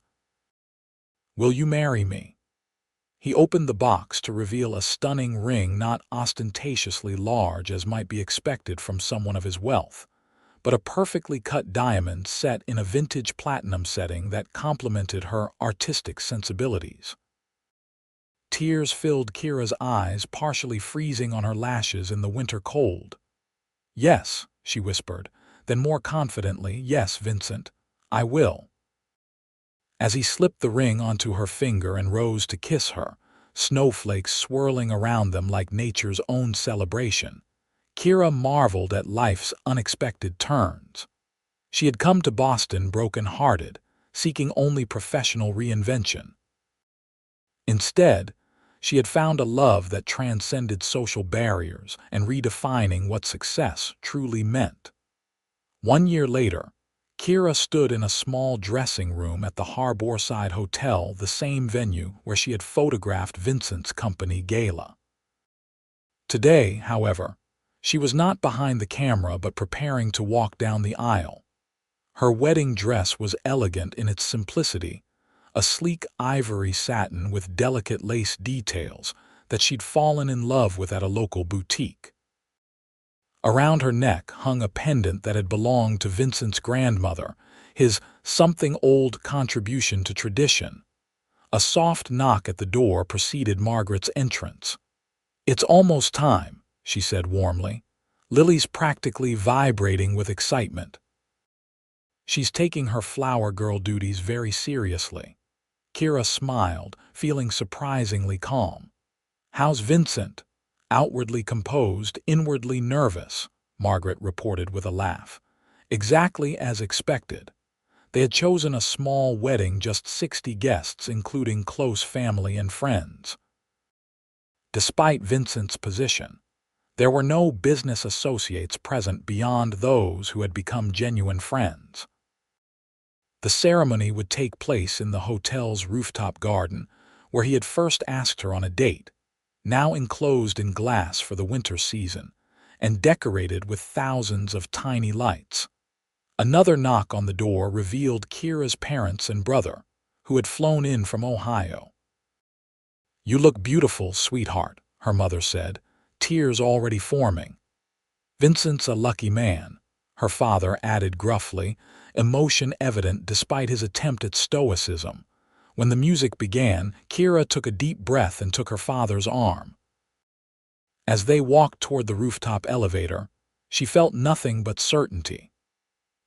Will you marry me?" He opened the box to reveal a stunning ring, not ostentatiously large as might be expected from someone of his wealth, but a perfectly cut diamond set in a vintage platinum setting that complemented her artistic sensibilities. Tears filled Kira's eyes, partially freezing on her lashes in the winter cold. "Yes," she whispered, then more confidently, "Yes, Vincent, I will." As he slipped the ring onto her finger and rose to kiss her, snowflakes swirling around them like nature's own celebration, Kira marveled at life's unexpected turns. She had come to Boston broken-hearted, seeking only professional reinvention. Instead, she had found a love that transcended social barriers and redefining what success truly meant. 1 year later, Kira stood in a small dressing room at the Harborside Hotel, the same venue where she had photographed Vincent's company gala. Today, however, she was not behind the camera but preparing to walk down the aisle. Her wedding dress was elegant in its simplicity, a sleek ivory satin with delicate lace details that she'd fallen in love with at a local boutique. Around her neck hung a pendant that had belonged to Vincent's grandmother, his something-old contribution to tradition. A soft knock at the door preceded Margaret's entrance. "It's almost time," she said warmly. Lily's practically vibrating with excitement. "She's taking her flower girl duties very seriously." Kira smiled, feeling surprisingly calm. "How's Vincent?" "Outwardly composed, inwardly nervous," Margaret reported with a laugh. "Exactly as expected." They had chosen a small wedding, just 60 guests, including close family and friends. Despite Vincent's position, there were no business associates present beyond those who had become genuine friends. The ceremony would take place in the hotel's rooftop garden, where he had first asked her on a date, now enclosed in glass for the winter season, and decorated with thousands of tiny lights. Another knock on the door revealed Kira's parents and brother, who had flown in from Ohio. "You look beautiful, sweetheart," her mother said, tears already forming. "Vincent's a lucky man," her father added gruffly, emotion evident despite his attempt at stoicism. When the music began, Kira took a deep breath and took her father's arm. As they walked toward the rooftop elevator, she felt nothing but certainty.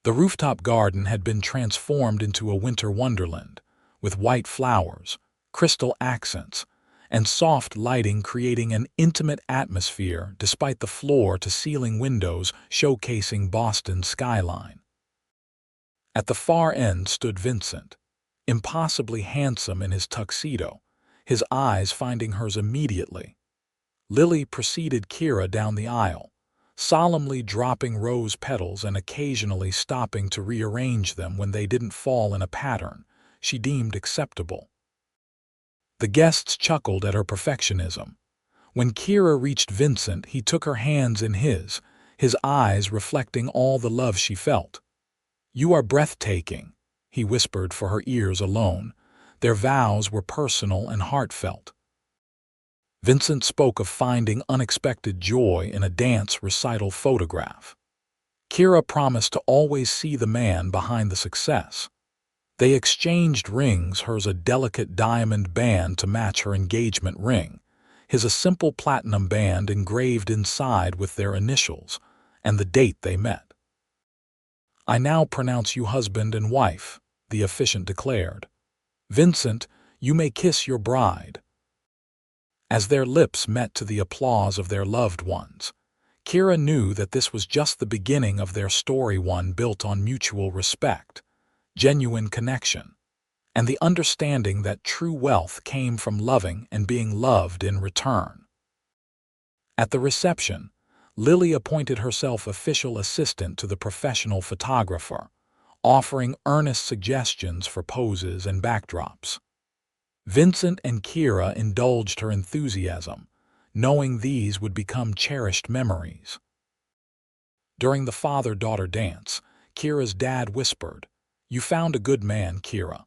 The rooftop garden had been transformed into a winter wonderland, with white flowers, crystal accents, and soft lighting creating an intimate atmosphere despite the floor-to-ceiling windows showcasing Boston's skyline. At the far end stood Vincent, impossibly handsome in his tuxedo, his eyes finding hers immediately. Lily preceded Kira down the aisle, solemnly dropping rose petals and occasionally stopping to rearrange them when they didn't fall in a pattern she deemed acceptable. The guests chuckled at her perfectionism. When Kira reached Vincent, he took her hands in his eyes reflecting all the love she felt. "You are breathtaking," he whispered for her ears alone. Their vows were personal and heartfelt. Vincent spoke of finding unexpected joy in a dance recital photograph. Kira promised to always see the man behind the success. They exchanged rings, hers a delicate diamond band to match her engagement ring, his a simple platinum band engraved inside with their initials and the date they met. "I now pronounce you husband and wife," the officiant declared. "Vincent, you may kiss your bride." As their lips met to the applause of their loved ones, Kira knew that this was just the beginning of their story, one built on mutual respect, genuine connection, and the understanding that true wealth came from loving and being loved in return. At the reception, Lily appointed herself official assistant to the professional photographer, offering earnest suggestions for poses and backdrops. Vincent and Kira indulged her enthusiasm, knowing these would become cherished memories. During the father-daughter dance, Kira's dad whispered, "You found a good man, Kira.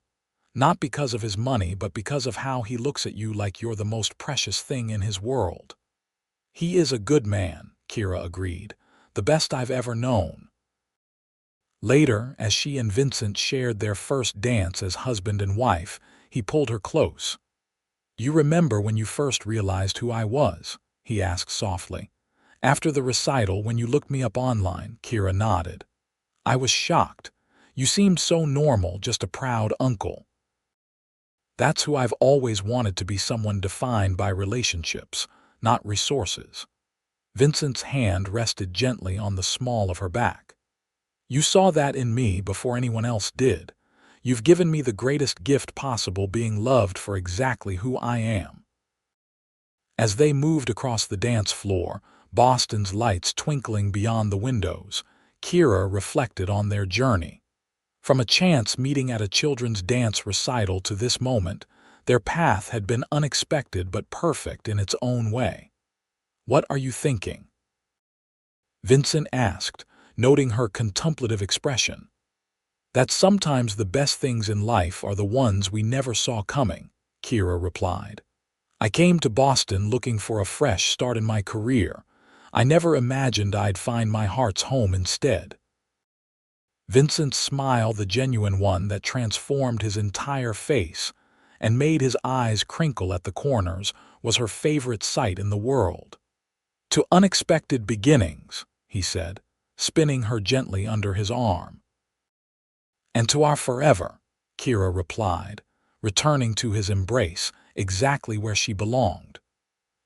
Not because of his money, but because of how he looks at you like you're the most precious thing in his world." "He is a good man," Kira agreed, "the best I've ever known." Later, as she and Vincent shared their first dance as husband and wife, he pulled her close. "You remember when you first realized who I was?" he asked softly. "After the recital, when you looked me up online," Kira nodded. "I was shocked. You seemed so normal, just a proud uncle." "That's who I've always wanted to be, someone defined by relationships, not resources." Vincent's hand rested gently on the small of her back. "You saw that in me before anyone else did. You've given me the greatest gift possible, being loved for exactly who I am." As they moved across the dance floor, Boston's lights twinkling beyond the windows, Kira reflected on their journey. From a chance meeting at a children's dance recital to this moment, their path had been unexpected but perfect in its own way. "What are you thinking?" Vincent asked, noting her contemplative expression. "That sometimes the best things in life are the ones we never saw coming," Kira replied. "I came to Boston looking for a fresh start in my career. I never imagined I'd find my heart's home instead." Vincent's smile, the genuine one that transformed his entire face and made his eyes crinkle at the corners, was her favorite sight in the world. "To unexpected beginnings," he said, spinning her gently under his arm. "And to our forever," Kira replied, returning to his embrace, exactly where she belonged.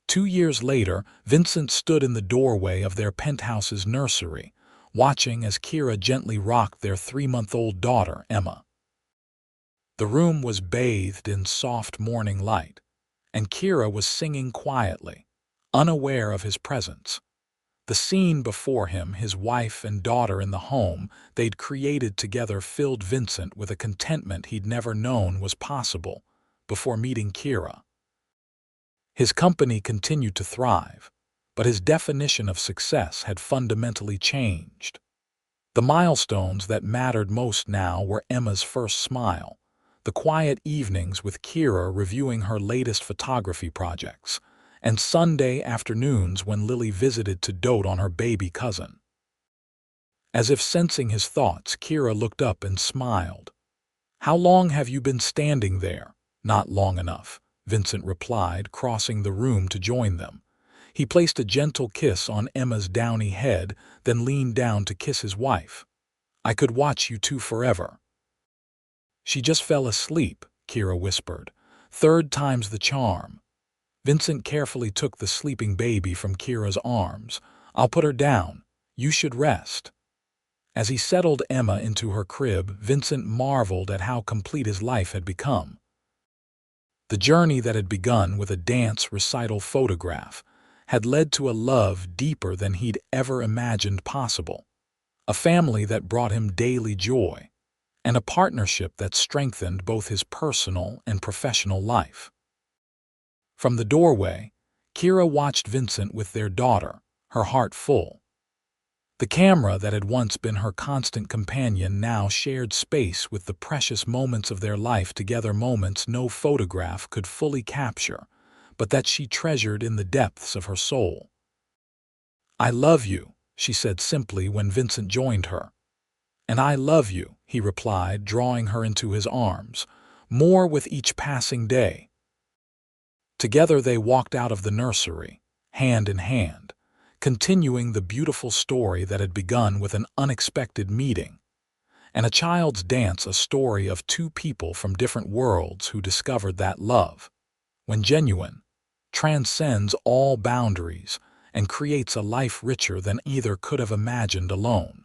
2 years later, Vincent stood in the doorway of their penthouse's nursery, watching as Kira gently rocked their 3-month-old daughter, Emma. The room was bathed in soft morning light, and Kira was singing quietly, unaware of his presence. The scene before him, his wife and daughter in the home they'd created together, filled Vincent with a contentment he'd never known was possible before meeting Kira. His company continued to thrive, but his definition of success had fundamentally changed. The milestones that mattered most now were Emma's first smile, the quiet evenings with Kira reviewing her latest photography projects, and Sunday afternoons when Lily visited to dote on her baby cousin. As if sensing his thoughts, Kira looked up and smiled. "How long have you been standing there?" "Not long enough," Vincent replied, crossing the room to join them. He placed a gentle kiss on Emma's downy head, then leaned down to kiss his wife. "I could watch you two forever." "She just fell asleep," Kira whispered. "Third time's the charm." Vincent carefully took the sleeping baby from Kira's arms. "I'll put her down. You should rest." As he settled Emma into her crib, Vincent marveled at how complete his life had become. The journey that had begun with a dance recital photograph had led to a love deeper than he'd ever imagined possible, a family that brought him daily joy, and a partnership that strengthened both his personal and professional life. From the doorway, Kira watched Vincent with their daughter, her heart full. The camera that had once been her constant companion now shared space with the precious moments of their life together, moments no photograph could fully capture, but that she treasured in the depths of her soul. "I love you," she said simply when Vincent joined her. "And I love you," he replied, drawing her into his arms, more with each passing day. Together they walked out of the nursery, hand in hand, continuing the beautiful story that had begun with an unexpected meeting, and a child's dance, a story of two people from different worlds who discovered that love, when genuine, transcends all boundaries and creates a life richer than either could have imagined alone.